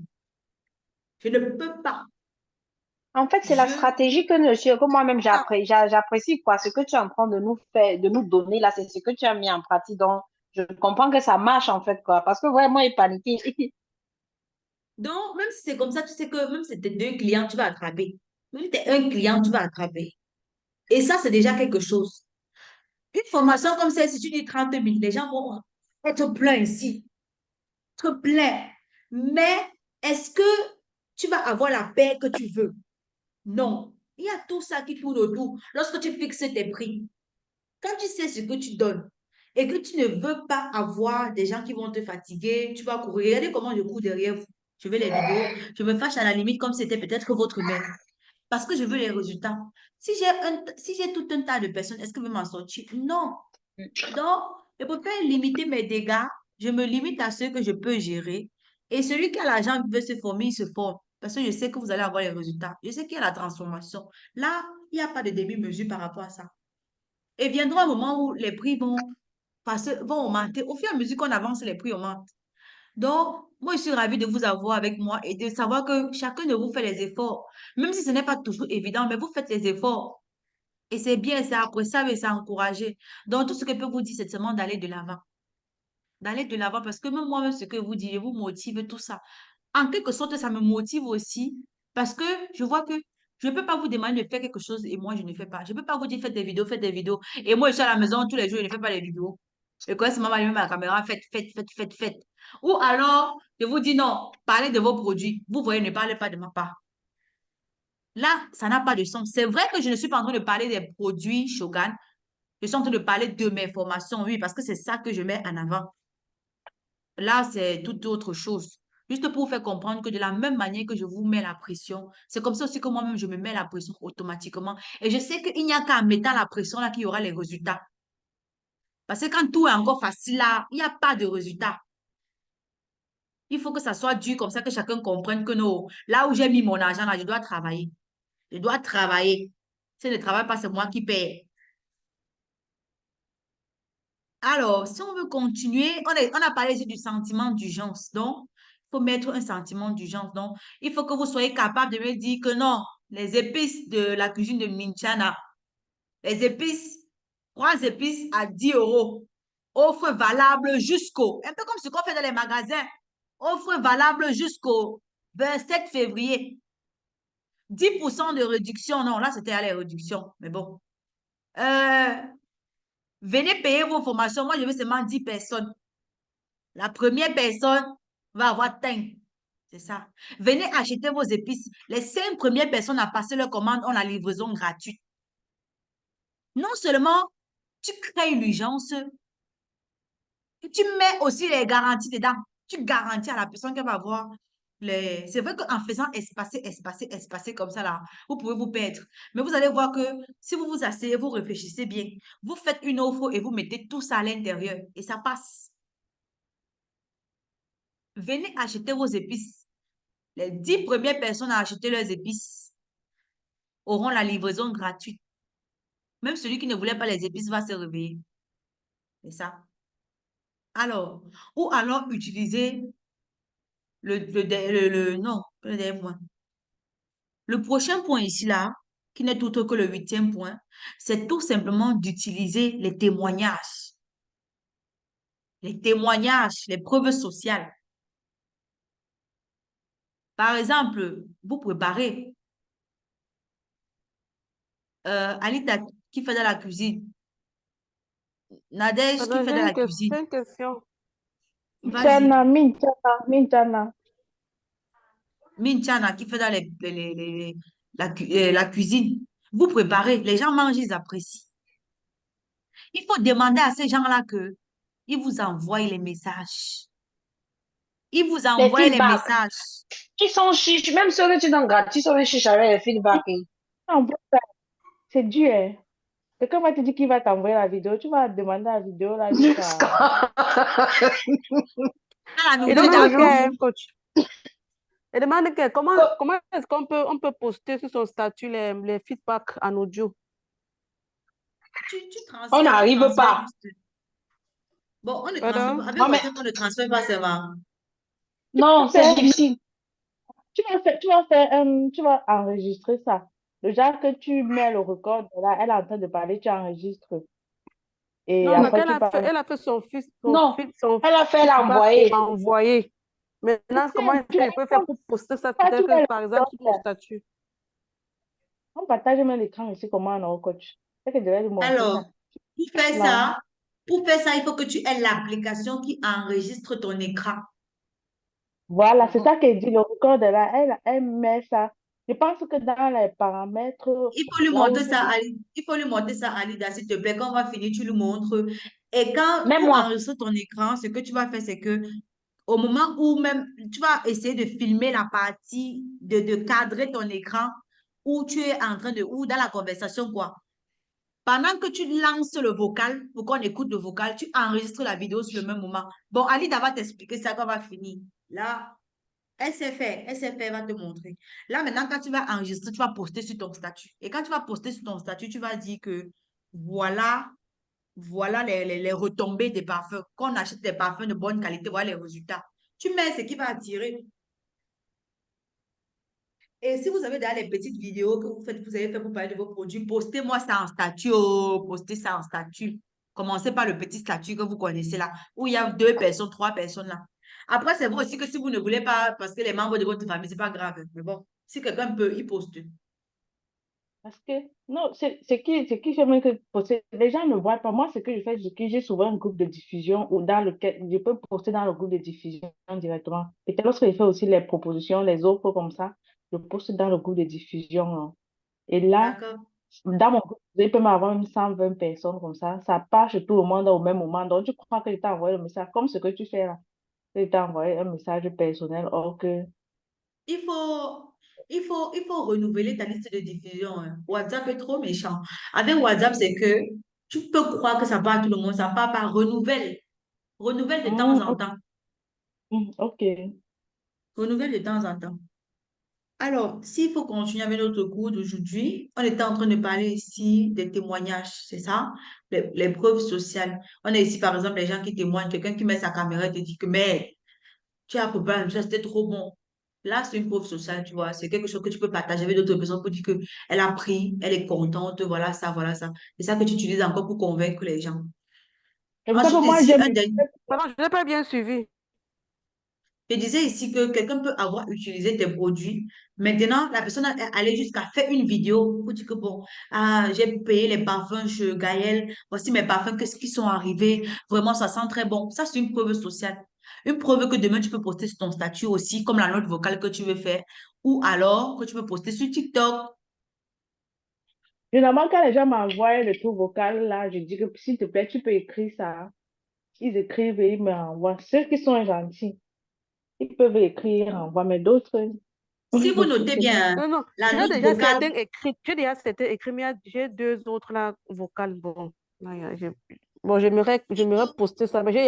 S1: Je ne peux pas.
S3: En fait, c'est la
S1: Je ne
S3: stratégie que moi-même
S1: peux pas.
S3: j'apprécie, quoi. Ce que tu es en train de nous faire, de nous donner là, c'est ce que tu as mis en pratique. Donc, je comprends que ça marche, en fait, quoi. Parce que vraiment, il paniqué.
S1: Donc, même si c'est comme ça, tu sais que même si t'es 2 clients, tu vas attraper. Même si t'es un client, tu vas attraper. Et ça, c'est déjà quelque chose. Une formation comme ça, si tu dis 30 000, les gens vont être pleins ici. Être pleins. Mais est-ce que tu vas avoir la paix que tu veux. Non. Il y a tout ça qui tourne autour. Lorsque tu fixes tes prix, quand tu sais ce que tu donnes et que tu ne veux pas avoir des gens qui vont te fatiguer, tu vas courir. Regardez comment je cours derrière vous. Je veux les vidéos. Je me fâche à la limite comme c'était peut-être votre mère. Parce que je veux les résultats. Si j'ai tout un tas de personnes, est-ce que je vais m'en sortir? Non. Donc, je préfère limiter mes dégâts. Je me limite à ceux que je peux gérer. Et celui qui a l'argent veut se former, il se forme. Parce que je sais que vous allez avoir les résultats. Je sais qu'il y a la transformation. Là, il n'y a pas de demi-mesure par rapport à ça. Et viendra un moment où les prix vont augmenter. Au fur et à mesure qu'on avance, les prix augmentent. Donc, moi, je suis ravie de vous avoir avec moi et de savoir que chacun de vous fait les efforts. Même si ce n'est pas toujours évident, mais vous faites les efforts. Et c'est bien, c'est appréciable et c'est encouragé. Donc, tout ce que je peux vous dire, c'est seulement d'aller de l'avant. D'aller de l'avant parce que même moi-même, ce que vous dites, vous motive, tout ça. En quelque sorte, ça me motive aussi parce que je vois que je ne peux pas vous demander de faire quelque chose et moi, je ne fais pas. Je ne peux pas vous dire faites des vidéos, faites des vidéos. Et moi, je suis à la maison tous les jours, je ne fais pas les vidéos. Et quand c'est maman allume la caméra, faites, faites, faites, faites, faites. Ou alors, je vous dis non, parlez de vos produits. Vous voyez, ne parlez pas de ma part. Là, ça n'a pas de sens. C'est vrai que je ne suis pas en train de parler des produits Shogun. Je suis en train de parler de mes formations, oui, parce que c'est ça que je mets en avant. Là, c'est toute autre chose. Juste pour vous faire comprendre que de la même manière que je vous mets la pression, c'est comme ça aussi que moi-même, je me mets la pression automatiquement. Et je sais qu'il n'y a qu'en mettant la pression là qu'il y aura les résultats. Parce que quand tout est encore facile là, il n'y a pas de résultat. Il faut que ça soit dur comme ça que chacun comprenne que non, là où j'ai mis mon argent là, je dois travailler. Je dois travailler. Si je ne travaille pas, c'est moi qui paie. Alors, si on veut continuer, on a parlé ici du sentiment d'urgence. Donc, il faut mettre un sentiment d'urgence. Donc, il faut que vous soyez capable de me dire que non, les épices de la cuisine de Minchana, les épices, 3 épices à 10 euros. Offre valable jusqu'au, un peu comme ce qu'on fait dans les magasins. Offre valable jusqu'au 27 février. 10% de réduction. Non, là, c'était à la réduction. Mais bon. Euh, venez payer vos formations. Moi, je veux seulement 10 personnes. La première personne va avoir teint. C'est ça. Venez acheter vos épices. Les 5 premières personnes à passer leur commande ont la livraison gratuite. Non seulement tu crées l'urgence, tu mets aussi les garanties dedans. Tu garantis à la personne qu'elle va avoir les... C'est vrai qu'en faisant espacer, espacer, espacer comme ça, là, vous pouvez vous perdre. Mais vous allez voir que si vous vous asseyez, vous réfléchissez bien, vous faites une offre et vous mettez tout ça à l'intérieur et ça passe. Venez acheter vos épices. Les 10 premières personnes à acheter leurs épices auront la livraison gratuite. Même celui qui ne voulait pas les épices va se réveiller. C'est ça. Alors, ou alors utiliser non, le dernier point. Le prochain point ici, là, qui n'est autre que le 8e point, c'est tout simplement d'utiliser les témoignages. Les témoignages, les preuves sociales. Par exemple, vous préparez Alita qui fait de la cuisine, Nadège qui
S2: Pardon,
S1: fait de la
S2: j'ai
S1: cuisine.
S2: une question.
S1: Vas-y.
S4: Mintana.
S1: Minchana qui fait dans la cuisine. Vous préparez, les gens mangent, ils apprécient. Il faut demander à ces gens-là que ils vous envoient les messages. Ils vous
S3: Les
S1: envoient les
S3: feedbacks.
S1: messages.
S3: Ils sont chiches, même ceux que tu donnes gratuit, ils sont chiches avec les feedbacks.
S4: Non, c'est dur, hein. Quelqu'un va te dire qu'il va t'envoyer la vidéo. Tu vas demander la vidéo là jusqu'à.
S1: À la
S2: Il
S1: nouvelle
S2: demande
S1: d'amour.
S2: que, coach. Il demande que comment est-ce qu'on peut poster sur son statut les feedbacks en audio?
S1: Tu
S3: On
S1: transfères,
S3: n'arrive pas.
S1: juste. Bon, on ne transfère
S2: Pardon?
S1: pas. Avec
S3: Non, mais
S1: WhatsApp, on ne transfère pas, c'est vrai.
S3: non, c'est difficile.
S4: Tu vas enregistrer ça. Le genre que tu mets le record, là, elle est en train de parler, tu enregistres. Et
S2: Non, donc
S4: après, tu parles.
S2: elle a fait son
S3: Non,
S2: son
S3: elle a fait
S2: feedback et
S3: l'envoyer.
S2: m'a envoyé. Maintenant, comment est-ce que je peux faire pour poster ça
S4: Tu mets
S2: peut-être
S4: le
S2: par exemple
S4: record,
S2: sur mon
S4: là.
S2: statut?
S4: On partage même l'écran ici, comment on est coach. C'est que je vais lui montrer
S1: Alors,
S4: ça.
S1: pour faire
S4: Là.
S1: ça, pour faire ça, il faut que tu aies l'application qui enregistre ton écran.
S4: Voilà, c'est
S1: D'accord.
S4: ça qu'elle dit. Le record est là. Elle met ça. Je pense que dans les paramètres,
S1: Il faut lui
S4: là où
S1: montrer ça, Ali. Il faut lui montrer ça, Alida, s'il te plaît. Quand on va finir, tu lui montres. Et quand,
S3: Même
S1: pour
S3: moi,
S1: enregistrer ton écran, ce que tu vas faire, c'est que au moment où même tu vas essayer de filmer la partie, de cadrer ton écran où tu es en train de, ou dans la conversation, quoi. Pendant que tu lances le vocal, pour qu'on écoute le vocal, tu enregistres la vidéo sur le même moment. Bon, Alida va t'expliquer ça quand on va finir. Là, elle sait faire, elle va te montrer. Là, maintenant, quand tu vas enregistrer, tu vas poster sur ton statut. Et quand tu vas poster sur ton statut, tu vas dire que voilà, voilà les retombées des parfums. Qu'on achète des parfums de bonne qualité, voilà les résultats. Tu mets ce qui va attirer. Et si vous avez déjà les petites vidéos que vous faites, vous avez fait pour parler de vos produits, postez-moi ça en statut. Oh, postez ça en statut. Commencez par le petit statut que vous connaissez là, où il y a 2 personnes, 3 personnes là. Après, c'est vrai aussi que si vous ne voulez pas, parce que les membres de votre famille, c'est pas grave. Mais bon, si quelqu'un peut, il poste.
S4: parce que, non, ce qui fait même que poster, les gens ne voient pas. Moi, ce que je fais, c'est que j'ai souvent un groupe de diffusion ou dans lequel je peux poster dans le groupe de diffusion directement. Et lorsque je fais aussi les propositions, les offres comme ça, je poste dans le groupe de diffusion, hein. Et là,
S1: D'accord?
S4: dans mon groupe, il peut m'avoir une 120 personnes comme ça part chez tout le monde au même moment. Donc, tu crois que je t'ai envoyé le message, comme ce que tu fais là. Je t'ai envoyé un message personnel, or que
S1: Il faut, il faut renouveler ta liste de diffusion, hein. WhatsApp est trop méchant. Avec WhatsApp, c'est que tu peux croire que ça part à tout le monde, ça part pas. Renouvelle. Renouvelle de temps en temps.
S4: ok.
S1: Renouvelle de temps en temps. Alors, s'il faut continuer avec notre cours d'aujourd'hui, on était en train de parler ici des témoignages, c'est ça? Les preuves sociales. On a ici, par exemple, les gens qui témoignent, quelqu'un qui met sa caméra et te dit que, mais, tu as coupé, ça c'était trop bon. Là, c'est une preuve sociale, tu vois. C'est quelque chose que tu peux partager avec d'autres personnes pour dire que elle a pris, elle est contente, voilà ça, voilà ça. C'est ça que tu utilises encore pour convaincre les gens.
S4: Et vous savez,
S1: Ensuite,
S4: moi,
S1: ici,
S4: j'aime.
S1: un dernier.
S2: Pardon, je n'ai pas bien suivi.
S1: Je disais ici que quelqu'un peut avoir utilisé tes produits. Maintenant, la personne est allée jusqu'à faire une vidéo pour dire que bon, ah, j'ai payé les parfums chez Gaël. Voici mes parfums, qu'est-ce qui sont arrivés. Vraiment, ça sent très bon. Ça, c'est une preuve sociale. Une preuve que demain, tu peux poster sur ton statut aussi, comme la note vocale que tu veux faire. Ou alors que tu peux poster sur TikTok.
S4: Généralement, quand les gens m'envoient le truc vocal, là, je dis que s'il te plaît, tu peux écrire ça. Ils écrivent et ils m'envoient. Ceux qui sont gentils, ils peuvent écrire, envoyer, mais d'autres,
S1: Si vous notez bien
S2: Non, non,
S1: la note vocale,
S2: j'ai déjà certains écrits, mais j'ai deux autres là, vocales. Bon, là, bon, j'aimerais poster ça, mais j'ai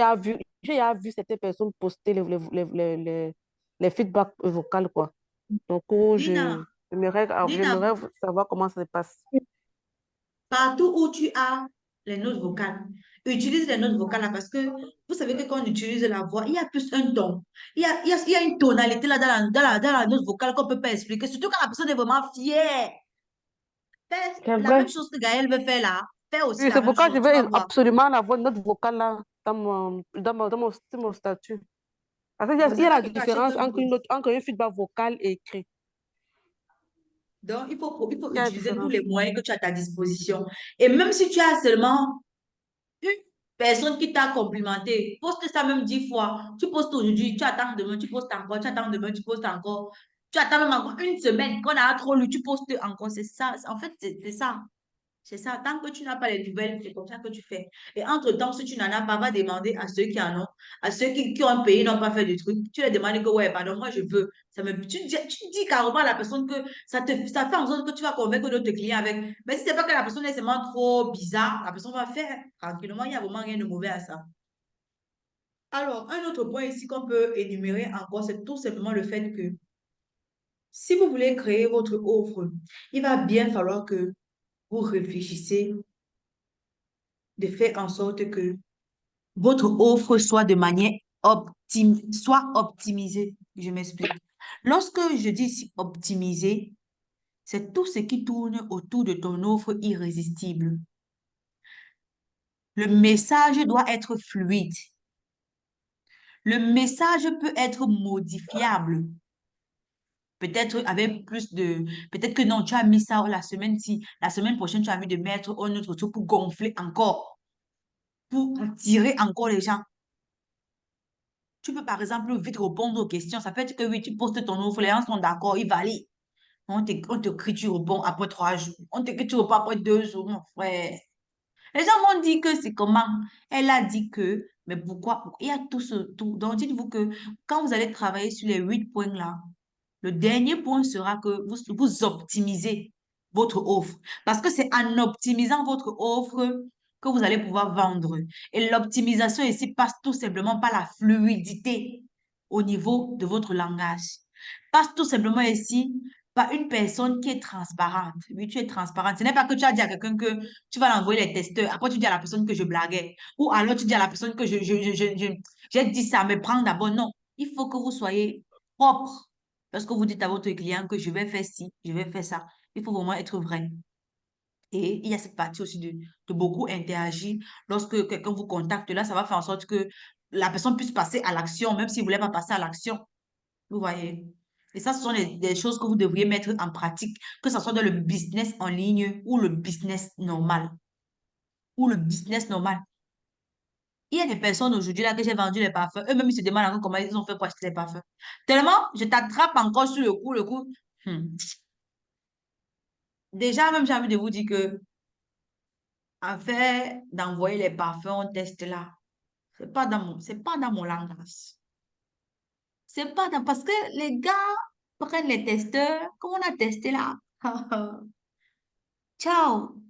S2: déjà vu certaines personnes poster les feedbacks vocaux, quoi. Donc,
S1: Nina, Nina,
S2: j'aimerais savoir comment ça se passe.
S1: partout où tu as les notes vocales, utilise les notes vocales là parce que vous savez que quand on utilise la voix, il y a plus un ton. Il y a une tonalité là dans la note vocale qu'on ne peut pas expliquer. Surtout quand la personne est vraiment fière. Fais
S4: c'est
S1: la même
S4: vrai.
S1: chose que Gaël veut faire là. Fais aussi
S2: Oui,
S1: la
S2: c'est
S1: même
S2: pourquoi je
S1: chose, tu vas
S2: veux
S1: voir.
S2: absolument avoir notre vocale là sur mon statut. Parce qu'il y a,
S1: Pour
S2: il y
S1: ça
S2: a
S1: que
S2: la
S1: quelqu'un achète
S2: différence
S1: un produit.
S2: entre un feedback vocal et écrit.
S1: Donc, il faut
S2: Il y a la
S1: utiliser tous les
S2: différence.
S1: moyens que tu as à ta disposition. Et même si tu as seulement une personne qui t'a complimenté, poste ça même 10 fois. Tu postes aujourd'hui, tu attends demain, tu postes encore, tu attends demain, tu postes encore. Tu attends même encore une semaine. Quand on a trop lu, tu postes encore. C'est ça. En fait, c'est ça. C'est ça. Tant que tu n'as pas les nouvelles, c'est comme ça que tu fais. Et entre-temps, si tu n'en as pas, va demander à ceux qui en ont, à ceux qui ont payé, n'ont pas fait du truc. Tu leur demandes que, ouais, pardon, moi, je veux. Tu dis carrément à la personne que ça fait en sorte que tu vas convaincre d'autres clients avec. Mais si c'est pas que la personne est seulement trop bizarre, la personne va faire tranquillement. Il n'y a vraiment rien de mauvais à ça. Alors, un autre point ici qu'on peut énumérer encore, c'est tout simplement le fait que si vous voulez créer votre offre, il va bien falloir que vous réfléchissez de faire en sorte que votre offre soit de manière soit optimisée. Je m'explique. Lorsque je dis ici optimiser, c'est tout ce qui tourne autour de ton offre irrésistible. Le message doit être fluide. Le message peut être modifiable. Peut-être avec plus de... Peut-être que non, tu as mis ça la semaine-ci. La semaine prochaine, tu as envie de mettre un autre truc pour gonfler encore, pour attirer encore les gens. Tu peux, par exemple, vite répondre aux questions. Ça peut être que oui, tu postes ton offre, les gens sont d'accord, ils valident. On te crie, tu réponds après 3 jours. On te crie, tu réponds après 2 jours, mon frère. Les gens vont dire que c'est comment. Elle a dit que, mais pourquoi? Il y a tout ce tout. Donc, dites-vous que quand vous allez travailler sur les 8 points là, le dernier point sera que vous optimisez votre offre. Parce que c'est en optimisant votre offre que vous allez pouvoir vendre. Et l'optimisation ici passe tout simplement par la fluidité au niveau de votre langage. Passe tout simplement ici par une personne qui est transparente. Oui, tu es transparente. Ce n'est pas que tu as dit à quelqu'un que tu vas l'envoyer les testeurs. Après, tu dis à la personne que je blaguais. Ou alors, tu dis à la personne que j'ai dit ça, mais prends d'abord. Non, il faut que vous soyez propre. Parce que vous dites à votre client que je vais faire ci, je vais faire ça. Il faut vraiment être vrai. Et il y a cette partie aussi de beaucoup interagir. Lorsque quelqu'un vous contacte, là, ça va faire en sorte que la personne puisse passer à l'action, même s'il ne voulait pas passer à l'action. Vous voyez? Et ça, ce sont des choses que vous devriez mettre en pratique, que ce soit dans le business en ligne ou le business normal. Ou le business normal. Il y a des personnes aujourd'hui là que j'ai vendu les parfums. Eux-mêmes, ils se demandent encore comment ils ont fait pour acheter les parfums. Tellement, je t'attrape encore sur le coup. Hmm. Déjà, même, j'ai envie de vous dire que, afin d'envoyer les parfums, on teste là. C'est pas dans mon langage. C'est pas dans, parce que les gars prennent les testeurs, comme on a testé là. Ciao,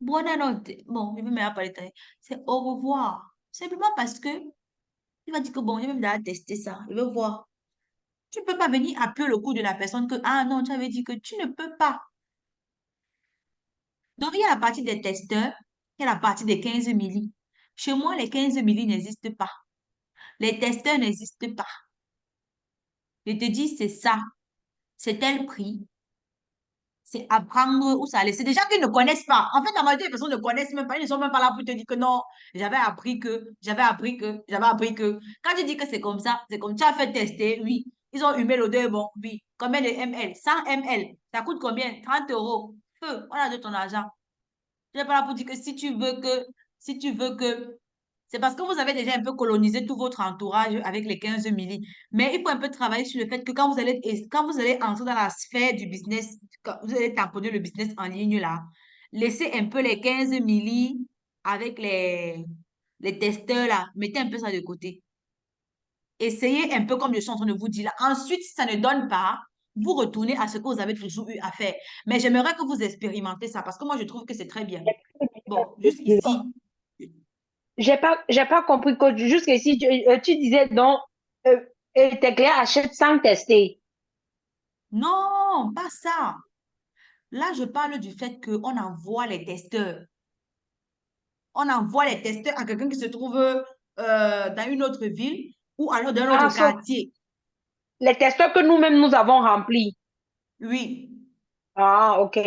S1: buonanotte. Bon, je ne vais même pas détailler. C'est au revoir. Simplement parce que il va dire que bon, j'ai même déjà testé ça. Il veut voir. Tu ne peux pas venir appuyer le coup de la personne que, ah non, tu avais dit que tu ne peux pas. Donc, il y a la partie des testeurs, il y a la partie des 15 milli. Chez moi, les 15 milli n'existent pas. Les testeurs n'existent pas. Je te dis, c'est ça. C'est tel prix. C'est apprendre où ça allait. C'est des gens qui ne connaissent pas. En fait, la majorité des personnes ne connaissent même pas. Ils ne sont même pas là pour te dire que non, j'avais appris que. Quand tu dis que c'est comme ça, c'est comme tu as fait tester, oui. Ils ont humé l'odeur, bon, oui. Combien de ml? 100 ml. Ça coûte combien? 30 euros. Feu, on a de ton argent. Je n'ai pas là pour dire que si tu veux que, c'est parce que vous avez déjà un peu colonisé tout votre entourage avec les 15 milli. Mais il faut un peu travailler sur le fait que quand vous allez entrer dans la sphère du business, quand vous allez tamponner le business en ligne là, laissez un peu les 15 milli avec les testeurs là. Mettez un peu ça de côté. Essayez un peu comme je suis en train de vous dire là. Ensuite, si ça ne donne pas, vous retournez à ce que vous avez toujours eu à faire. Mais j'aimerais que vous expérimentez ça parce que moi, je trouve que c'est très bien. Bon, jusqu'ici.
S3: J'ai pas compris, coach. Jusqu'ici, tu disais donc, euh, tes clients achètent sans tester.
S1: Non, pas ça. Là, je parle du fait qu'on envoie les testeurs. On envoie les testeurs à quelqu'un qui se trouve dans une autre ville ou alors dans un
S3: Ah,
S1: autre quartier.
S3: les testeurs que nous-mêmes nous avons remplis.
S1: Oui.
S3: Ah, ok.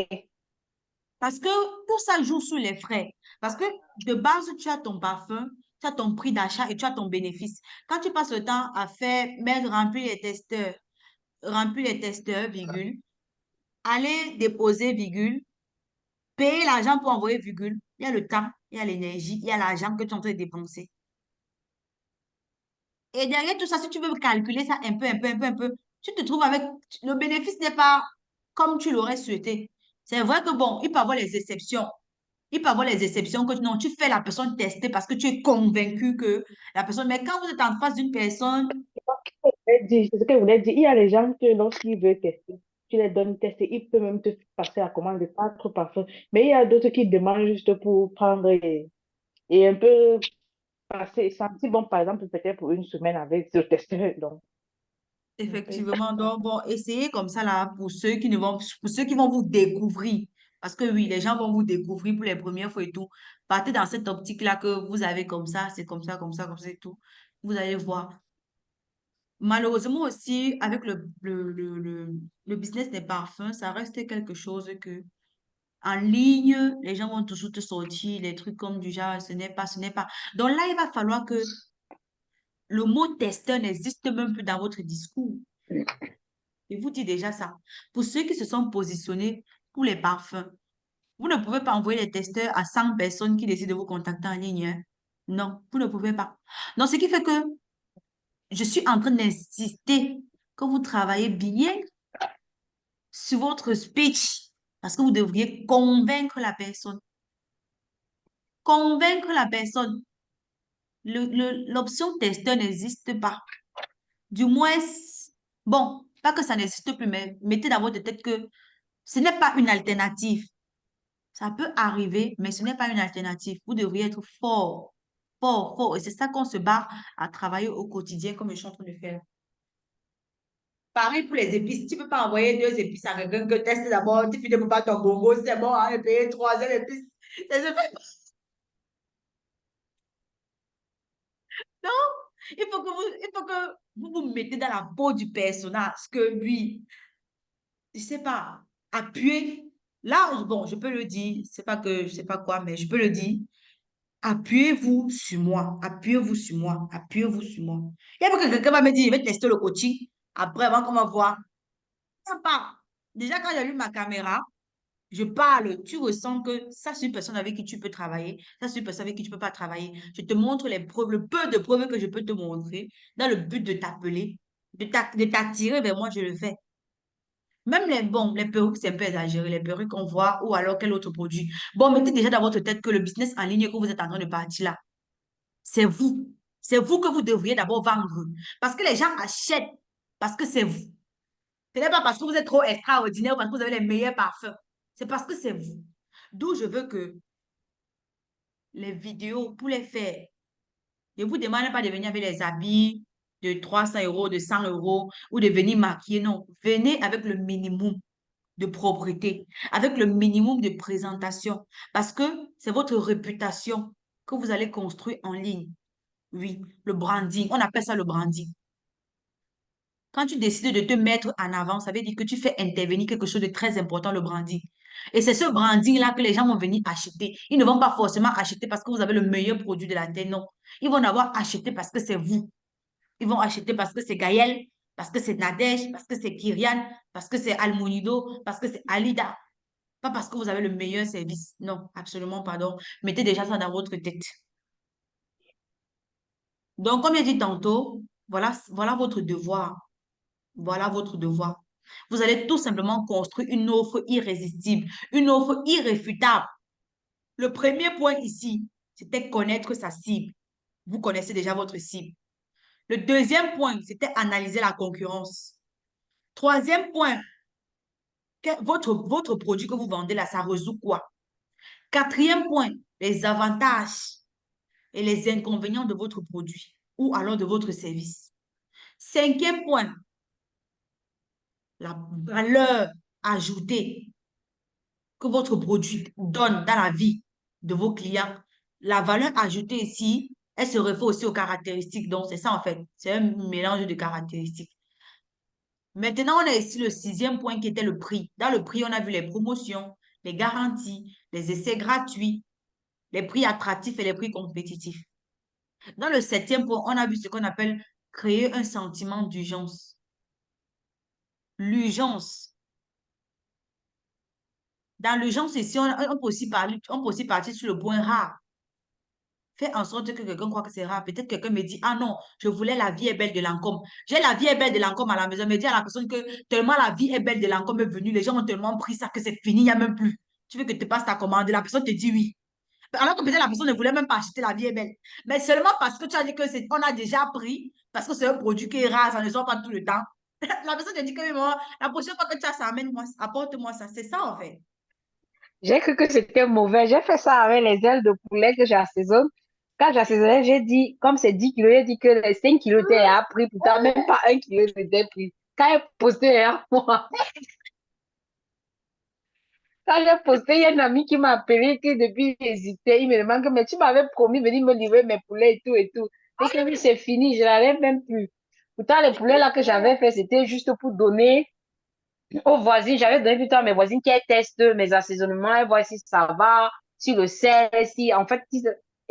S1: Parce que tout ça joue sur les frais. Parce que de base, tu as ton parfum, tu as ton prix d'achat et tu as ton bénéfice. Quand tu passes le temps à remplir les testeurs, virgule, aller déposer, virgule, payer l'argent pour envoyer, virgule, il y a le temps, il y a l'énergie, il y a l'argent que tu es en train de dépenser. Et derrière tout ça, si tu veux calculer ça un peu, un peu, un peu, un peu, tu te trouves avec, le bénéfice n'est pas comme tu l'aurais souhaité. C'est vrai que bon, il peut y avoir les exceptions. Il peut y avoir les exceptions que non, tu fais la personne tester parce que tu es convaincu que la personne, mais quand vous êtes en face d'une personne,
S4: C'est ce que je voulais dire. Il y a les gens que lorsqu'ils veulent tester, tu les donnes tester, ils peuvent même te passer la commande de pas trop parfum. Mais il y a d'autres qui demandent juste pour prendre et un peu passer, sentir bon, par exemple, peut-être pour une semaine avec ce testeur. Donc, un peu
S1: effectivement,
S4: ça.
S1: donc bon, essayez comme ça là pour ceux qui vont vous découvrir. Parce que oui, les gens vont vous découvrir pour les premières fois et tout. Partez dans cette optique-là que vous avez comme ça, c'est comme ça, comme ça, comme ça et tout. Vous allez voir. Malheureusement aussi, avec le business des parfums, ça reste quelque chose que en ligne, les gens vont toujours te sortir les trucs comme du genre, ce n'est pas, ce n'est pas. Donc là, il va falloir que le mot testeur n'existe même plus dans votre discours. Je vous dis déjà ça. Pour ceux qui se sont positionnés pour les parfums, vous ne pouvez pas envoyer les testeurs à 100 personnes qui décident de vous contacter en ligne, hein. Non, vous ne pouvez pas. Donc, ce qui fait que je suis en train d'insister que vous travaillez bien sur votre speech parce que vous devriez convaincre la personne. Convaincre la personne. L'option testeur n'existe pas. Du moins, bon, pas que ça n'existe plus, mais mettez dans votre tête que ce n'est pas une alternative. Ça peut arriver, mais ce n'est pas une alternative. Vous devriez être fort, fort, fort. Et c'est ça qu'on se bat à travailler au quotidien, comme je suis en train de faire. Pareil pour les épices. Tu ne peux pas envoyer 2 épices à quelqu'un que teste d'abord. Tu finis pas ton bongo, c'est bon, hein, et payer 3e épice. Ça se fait pas. Non, il faut que vous vous mettez dans la peau du personnage, que lui, je sais pas, appuyer. Là, bon, je peux le dire, c'est pas que je sais pas quoi, mais je peux le dire. Appuyez-vous sur moi, appuyez-vous sur moi, appuyez-vous sur moi. Il y a pas que quelqu'un va me dire, je vais tester le coaching. Après, avant qu'on va voir. Ça part. Déjà, quand j'allume ma caméra, je parle, tu ressens que ça, c'est une personne avec qui tu peux travailler, ça, c'est une personne avec qui tu ne peux pas travailler. Je te montre les preuves, le peu de preuves que je peux te montrer, dans le but de t'appeler, de t'attirer vers moi, je le fais. Même les perruques, c'est un peu exagéré, les perruques qu'on voit, ou alors quel autre produit. Bon, mettez déjà dans votre tête que le business en ligne que vous êtes en train de partir là, c'est vous. C'est vous que vous devriez d'abord vendre. Parce que les gens achètent, parce que c'est vous. Ce n'est pas parce que vous êtes trop extraordinaire ou parce que vous avez les meilleurs parfums. C'est parce que c'est vous. D'où je veux que les vidéos, pour les faire, je ne vous demande pas de venir avec les habits de 300 euros, de 100 euros ou de venir maquiller. Non, venez avec le minimum de propreté, avec le minimum de présentation. Parce que c'est votre réputation que vous allez construire en ligne. Oui, le branding. On appelle ça le branding. Quand tu décides de te mettre en avant, ça veut dire que tu fais intervenir quelque chose de très important, le branding. Et c'est ce branding-là que les gens vont venir acheter. Ils ne vont pas forcément acheter parce que vous avez le meilleur produit de la terre, non. Ils vont avoir acheté parce que c'est vous. Ils vont acheter parce que c'est Gaël, parce que c'est Nadège, parce que c'est Kyrian, parce que c'est Almonido, parce que c'est Alida. Pas parce que vous avez le meilleur service. Non, absolument, pardon. Mettez déjà ça dans votre tête. Donc, comme j'ai dit tantôt, voilà votre devoir. Voilà votre devoir. Vous allez tout simplement construire une offre irrésistible, une offre irréfutable. Le premier point ici, c'était connaître sa cible. Vous connaissez déjà votre cible. Le deuxième point, c'était analyser la concurrence. Troisième point, votre produit que vous vendez là, ça résout quoi? Quatrième point, les avantages et les inconvénients de votre produit ou alors de votre service. Cinquième point, la valeur ajoutée que votre produit donne dans la vie de vos clients. La valeur ajoutée ici, elle se réfère aussi aux caractéristiques. Donc, c'est ça en fait. C'est un mélange de caractéristiques. Maintenant, on a ici le 6e point qui était le prix. Dans le prix, on a vu les promotions, les garanties, les essais gratuits, les prix attractifs et les prix compétitifs. Dans le 7e point, on a vu ce qu'on appelle créer un sentiment d'urgence. L'urgence. Dans l'urgence ici, on peut aussi partir sur le point rare. Fais en sorte que quelqu'un croit que c'est rare. Peut-être quelqu'un me dit, ah non, je voulais la vie est belle de Lancôme. J'ai la vie est belle de Lancôme à la maison. Mais dis à la personne que tellement la vie est belle de Lancôme est venue, les gens ont tellement pris ça que c'est fini, il n'y a même plus. Tu veux que te passe ta commande. La personne te dit oui. Alors que peut-être la personne ne voulait même pas acheter la vie est belle. Mais seulement parce que tu as dit que c'est, on a déjà pris, parce que c'est un produit qui est rare, ça ne sort pas tout le temps. La personne te dit que maman, la prochaine fois que tu as ça, amène-moi, apporte-moi ça. C'est ça en fait.
S3: J'ai cru que c'était mauvais. J'ai fait ça avec les ailes de poulet que j'assaisonne. Quand j'assaisonnais, j'ai dit, comme c'est 10 kilos, j'ai dit que les 5 kilos étaient à prix. Pourtant, même pas 1 kilo n'était pris. Quand j'ai posté, hein, moi, quand j'ai posté, il y a un ami qui m'a appelé, qui depuis j'hésitais. Il me demande, mais tu m'avais promis de venir me livrer mes poulets et tout et tout. Et que oui, c'est fini, je n'avais même plus. Pourtant, les poulets là que j'avais fait, c'était juste pour donner aux voisines. J'avais donné plutôt à mes voisines qui testent mes assaisonnements et voir si ça va, si le sel, si en fait.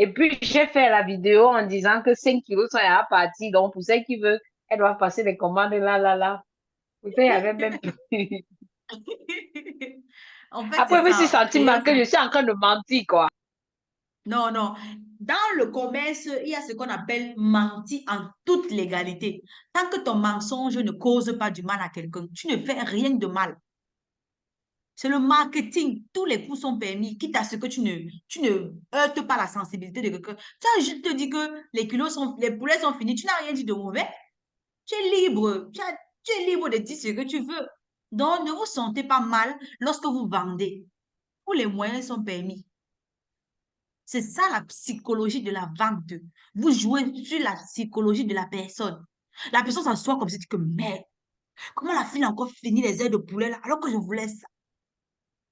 S3: Et puis, j'ai fait la vidéo en disant que 5 kilos sont à partir. Donc, pour ceux qui veulent, elles doivent passer les commandes là, là, là. Pour ça, il y avait même plus.
S1: En fait,
S3: Après,
S1: c'est
S3: je me suis
S1: ça.
S3: sentie
S1: Créer un
S3: mal que je
S1: sentiment.
S3: suis en train de mentir, quoi.
S1: Non, non. Dans le commerce, il y a ce qu'on appelle mentir en toute légalité. Tant que ton mensonge ne cause pas du mal à quelqu'un, tu ne fais rien de mal. C'est le marketing. Tous les coups sont permis, quitte à ce que tu ne heurtes pas la sensibilité de quelqu'un. Ça, je te dis que les poulets sont finis. Tu n'as rien dit de mauvais. Tu es libre. Tu es libre de dire ce que tu veux. Donc, ne vous sentez pas mal lorsque vous vendez. Tous les moyens sont permis. C'est ça la psychologie de la vente. Vous jouez sur la psychologie de la personne. La personne s'assoit comme si tu que merde. Comment la fille a encore fini les ailes de poulet là, alors que je voulais ça?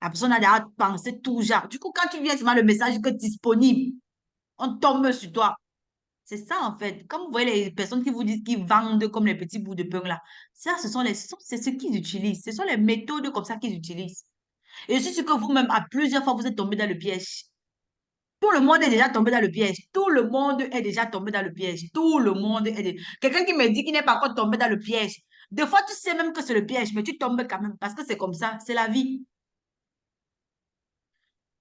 S1: La personne a déjà pensé tout genre. Du coup, quand tu viens, c'est le message que disponible. On tombe sur toi. C'est ça, en fait. Comme vous voyez les personnes qui vous disent qu'ils vendent comme les petits bouts de pain là, ça, c'est ce qu'ils utilisent. Ce sont les méthodes comme ça qu'ils utilisent. Et c'est ce que vous-même, à plusieurs fois, vous êtes tombé dans le piège. Tout le monde est déjà tombé dans le piège. Tout le monde est déjà tombé dans le piège. Tout le monde est déjà... Quelqu'un qui me dit qu'il n'est pas encore tombé dans le piège. Des fois, tu sais même que c'est le piège, mais tu tombes quand même parce que c'est comme ça. C'est la vie.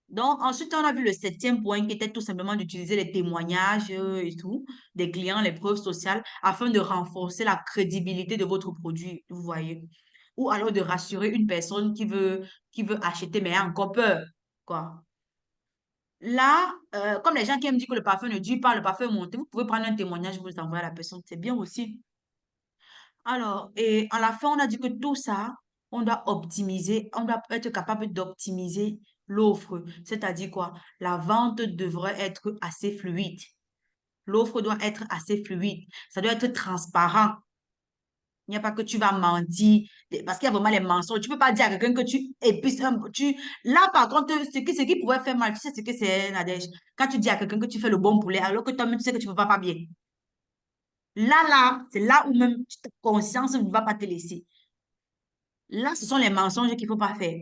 S1: Donc, ensuite, on a vu le septième point qui était tout simplement d'utiliser les témoignages et tout des clients, les preuves sociales, afin de renforcer la crédibilité de votre produit, vous voyez. Ou alors de rassurer une personne qui veut acheter, mais a encore peur, quoi. Là, comme les gens qui aiment dire que le parfum ne dure pas, le parfum est monté, vous pouvez prendre un témoignage, vous l'envoyer à la personne. C'est bien aussi. Alors, et à la fin, on a dit que tout ça, on doit optimiser, on doit être capable d'optimiser l'offre. C'est-à-dire quoi? La vente devrait être assez fluide. L'offre doit être assez fluide. Ça doit être transparent. Il n'y a pas que tu vas mentir, parce qu'il y a vraiment les mensonges. Tu ne peux pas dire à quelqu'un que tu épices Là, par contre, ce qui pourrait faire mal, tu sais ce que c'est, Nadège? Quand tu dis à quelqu'un que tu fais le bon poulet, alors que toi-même, tu sais que tu ne vas pas bien. Là, c'est là où même ta conscience ne va pas te laisser. Là, ce sont les mensonges qu'il ne faut pas faire.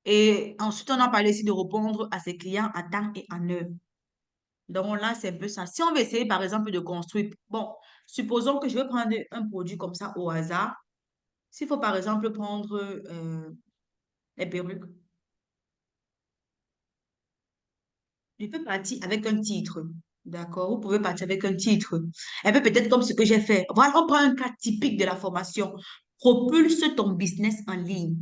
S1: Et ensuite, on a parlé aussi de répondre à ses clients à temps et en heure. Donc là, c'est un peu ça. Si on veut essayer, par exemple, de construire, bon, supposons que je vais prendre un produit comme ça au hasard. S'il faut, par exemple, prendre les perruques, je peux partir avec un titre. D'accord? Vous pouvez partir avec un titre. Un peu peut-être comme ce que j'ai fait. Voilà, on prend un cas typique de la formation. Propulse ton business en ligne.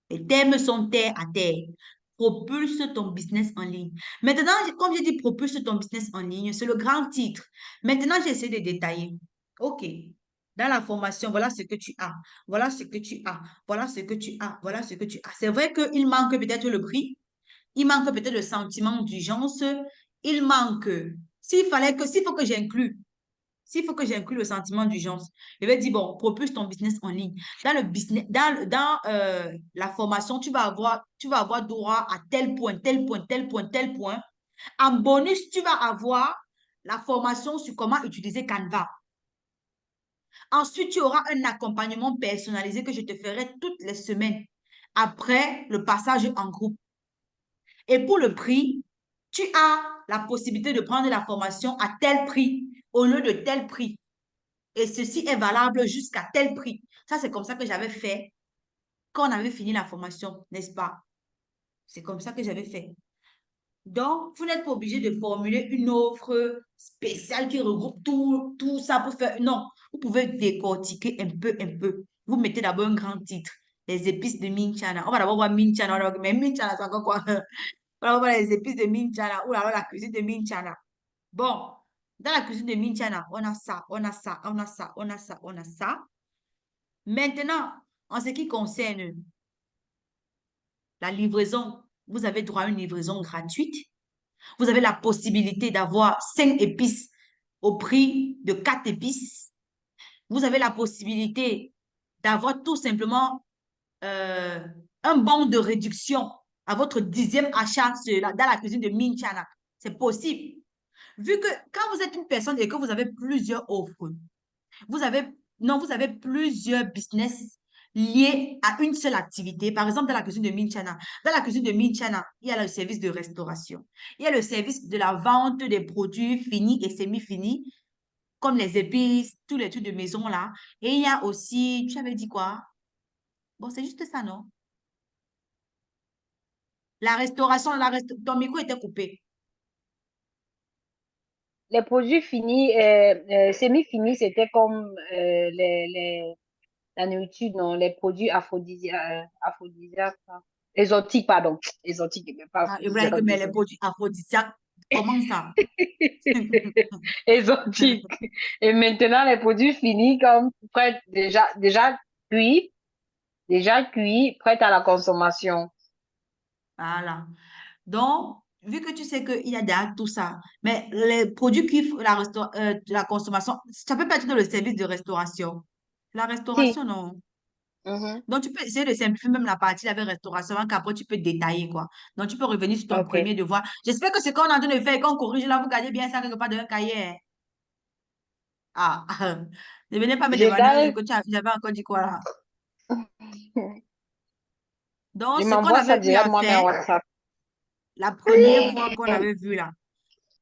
S1: Les thèmes sont terre à terre. Propulse ton business en ligne. Maintenant, comme j'ai dit, propulse ton business en ligne, c'est le grand titre. Maintenant, j'essaie de détailler. OK. Dans la formation, voilà ce que tu as. Voilà ce que tu as. Voilà ce que tu as. Voilà ce que tu as. C'est vrai qu'il manque peut-être le prix. Il manque peut-être le sentiment d'urgence. Il manque. S'il faut que j'inclue s'il faut que j'inclue le sentiment d'urgence, je vais dire, bon, propulse ton business en ligne. Dans le business, dans la formation, tu vas avoir droit à tel point, tel point, tel point, tel point. En bonus, tu vas avoir la formation sur comment utiliser Canva. Ensuite, tu auras un accompagnement personnalisé que je te ferai toutes les semaines après le passage en groupe. Et pour le prix, tu as la possibilité de prendre la formation à tel prix au lieu de tel prix. Et ceci est valable jusqu'à tel prix. Ça, c'est comme ça que j'avais fait quand on avait fini la formation, n'est-ce pas? C'est comme ça que j'avais fait. Donc, vous n'êtes pas obligé de formuler une offre spéciale qui regroupe tout ça pour faire... Non, vous pouvez décortiquer un peu, un peu. Vous mettez d'abord un grand titre. Les épices de Minchana. On va d'abord voir Minchana. Mais Minchana, c'est encore quoi? On va voir les épices de Minchana. Ou alors la cuisine de Minchana. Bon, dans la cuisine de Minchana, on a ça, on a ça, on a ça, on a ça, on a ça. Maintenant, en ce qui concerne la livraison, vous avez droit à une livraison gratuite. Vous avez la possibilité d'avoir 5 épices au prix de 4 épices. Vous avez la possibilité d'avoir tout simplement euh, un bon de réduction à votre 10e achat dans la cuisine de Minchana. C'est possible. Vu que quand vous êtes une personne et que vous avez plusieurs offres, vous avez, non, vous avez plusieurs business liés à une seule activité. Par exemple, dans la cuisine de Minchana. Dans la cuisine de Minchana, il y a le service de restauration. Il y a le service de la vente des produits finis et semi-finis, comme les épices, tous les trucs de maison là. Et il y a aussi, tu avais dit quoi? Bon, c'est juste ça, non? La restauration, ton micro était coupé.
S3: les produits finis, semi-finis, c'était comme la nourriture, non, les produits aphrodisiaques, hein. Exotiques, pardon. Exotiques, mais pas
S1: Ah, Ibrahim,
S3: aphrodisiaques,
S1: mais les
S3: désolé.
S1: produits aphrodisiaques, comment ça?
S3: Exotiques. Et maintenant, les produits finis, comme prêts, déjà cuits, prêts à la consommation.
S1: Voilà. Donc, vu que tu sais qu'il y a derrière tout ça, mais les produits qui font la consommation, ça peut pas être dans le service de restauration. La restauration,
S3: Si.
S1: non.
S3: Mhm.
S1: Donc, tu peux essayer de simplifier même la partie avec restauration, hein, qu'après tu peux détailler, quoi. Donc, tu peux revenir sur ton
S3: OK.
S1: premier devoir. J'espère que ce qu'on est en train de faire et qu'on corrige là, vous gardez bien ça quelque part dans un cahier, hein. Ah, ne venez pas me
S3: Je
S1: demander ce
S3: garde,
S1: que j'avais encore dit quoi là. Donc,
S3: je
S1: ce qu'on
S3: m'envoie ça
S1: avait eu à
S3: directement dans
S1: faire
S3: WhatsApp.
S1: la première fois qu'on avait vu là,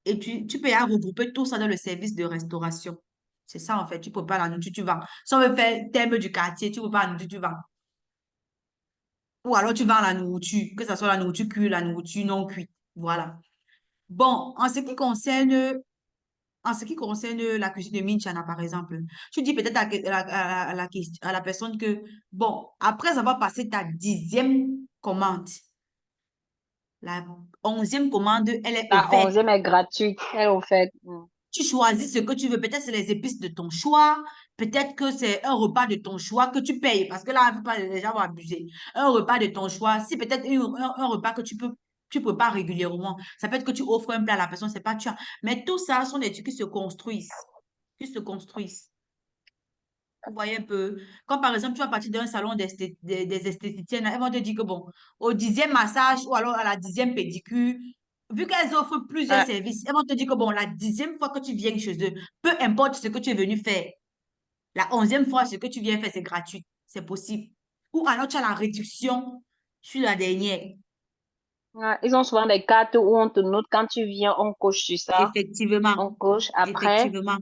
S1: et tu peux y regrouper tout ça dans le service de restauration. C'est ça en fait, tu peux pas la nourriture, tu vends. Si on veut faire thème du quartier, tu peux pas la nourriture, tu vends. Ou alors tu vends la nourriture, que ce soit la nourriture cuite, la nourriture non cuite. Voilà. Bon, en ce qui concerne la cuisine de Minchana, par exemple, tu dis peut-être à la personne que, bon, après avoir passé ta 10e commande, la 11e commande, elle est
S3: La
S1: offerte.
S3: 11e est gratuite. Elle est offerte. Mm.
S1: Tu choisis ce que tu veux. Peut-être c'est les épices de ton choix. Peut-être que c'est un repas de ton choix que tu payes. Parce que là, il ne faut pas les gens vont abuser. Un repas de ton choix. Si peut-être un repas que tu prépares régulièrement. Ça peut être que tu offres un plat à la personne, c'est pas tu as. Mais tout ça sont des trucs qui se construisent. Qui se construisent. Vous voyez un peu. Comme par exemple, tu vas partir d'un salon des esthéticiennes, elles vont te dire que bon, au 10e massage ou alors à la 10e pédicure, vu qu'elles offrent plusieurs
S3: Ouais.
S1: services, elles vont te dire que bon, la 10e fois que tu viens chez eux, peu importe ce que tu es venu faire, la 11e fois, ce que tu viens faire, c'est gratuit. C'est possible. Ou alors tu as la réduction sur la dernière.
S3: Ouais. Ils ont souvent des cartes où on te note quand tu viens, on coche sur ça.
S1: Effectivement.
S3: On coche. Après,
S1: Effectivement.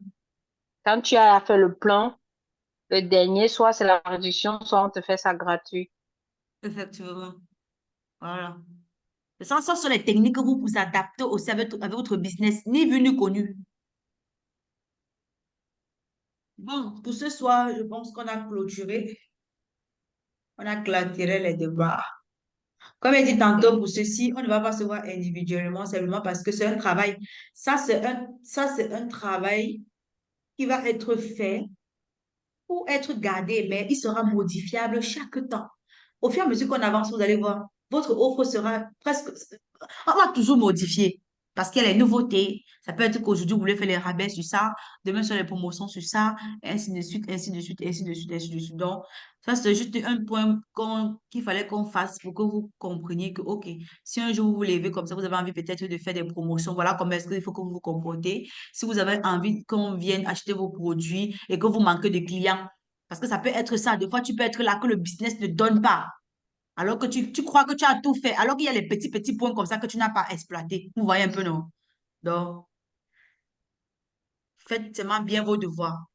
S3: quand tu as fait le plan, le dernier, soit c'est la réduction, soit on te fait ça gratuit.
S1: Effectivement. Voilà. Ça sont les techniques que vous adaptez aussi avec votre business, ni vu ni connu. Bon, pour ce soir, je pense qu'on a clôturé, on a clôturé les débats. Comme je dit tantôt, pour ceci, on ne va pas se voir individuellement, simplement parce que c'est un travail. Ça, c'est un travail qui va être fait pour être gardé, mais il sera modifiable chaque temps. Au fur et à mesure qu'on avance, vous allez voir, votre offre sera presque... On va toujours modifier parce qu'il y a les nouveautés. Ça peut être qu'aujourd'hui, vous voulez faire les rabais sur ça, demain, sur les promotions sur ça, et ainsi de suite, ainsi de suite, ainsi de suite, ainsi de suite. Donc, ça, c'est juste un point qu'il fallait qu'on fasse pour que vous compreniez que, OK, si un jour vous vous levez comme ça, vous avez envie peut-être de faire des promotions, voilà comment est-ce qu'il faut que vous vous comportez. Si vous avez envie qu'on vienne acheter vos produits et que vous manquez de clients, parce que ça peut être ça. Des fois, tu peux être là que le business ne donne pas. Alors que tu crois que tu as tout fait. Alors qu'il y a les petits points comme ça que tu n'as pas exploité. Vous voyez un peu, non? Donc, faites seulement bien vos devoirs.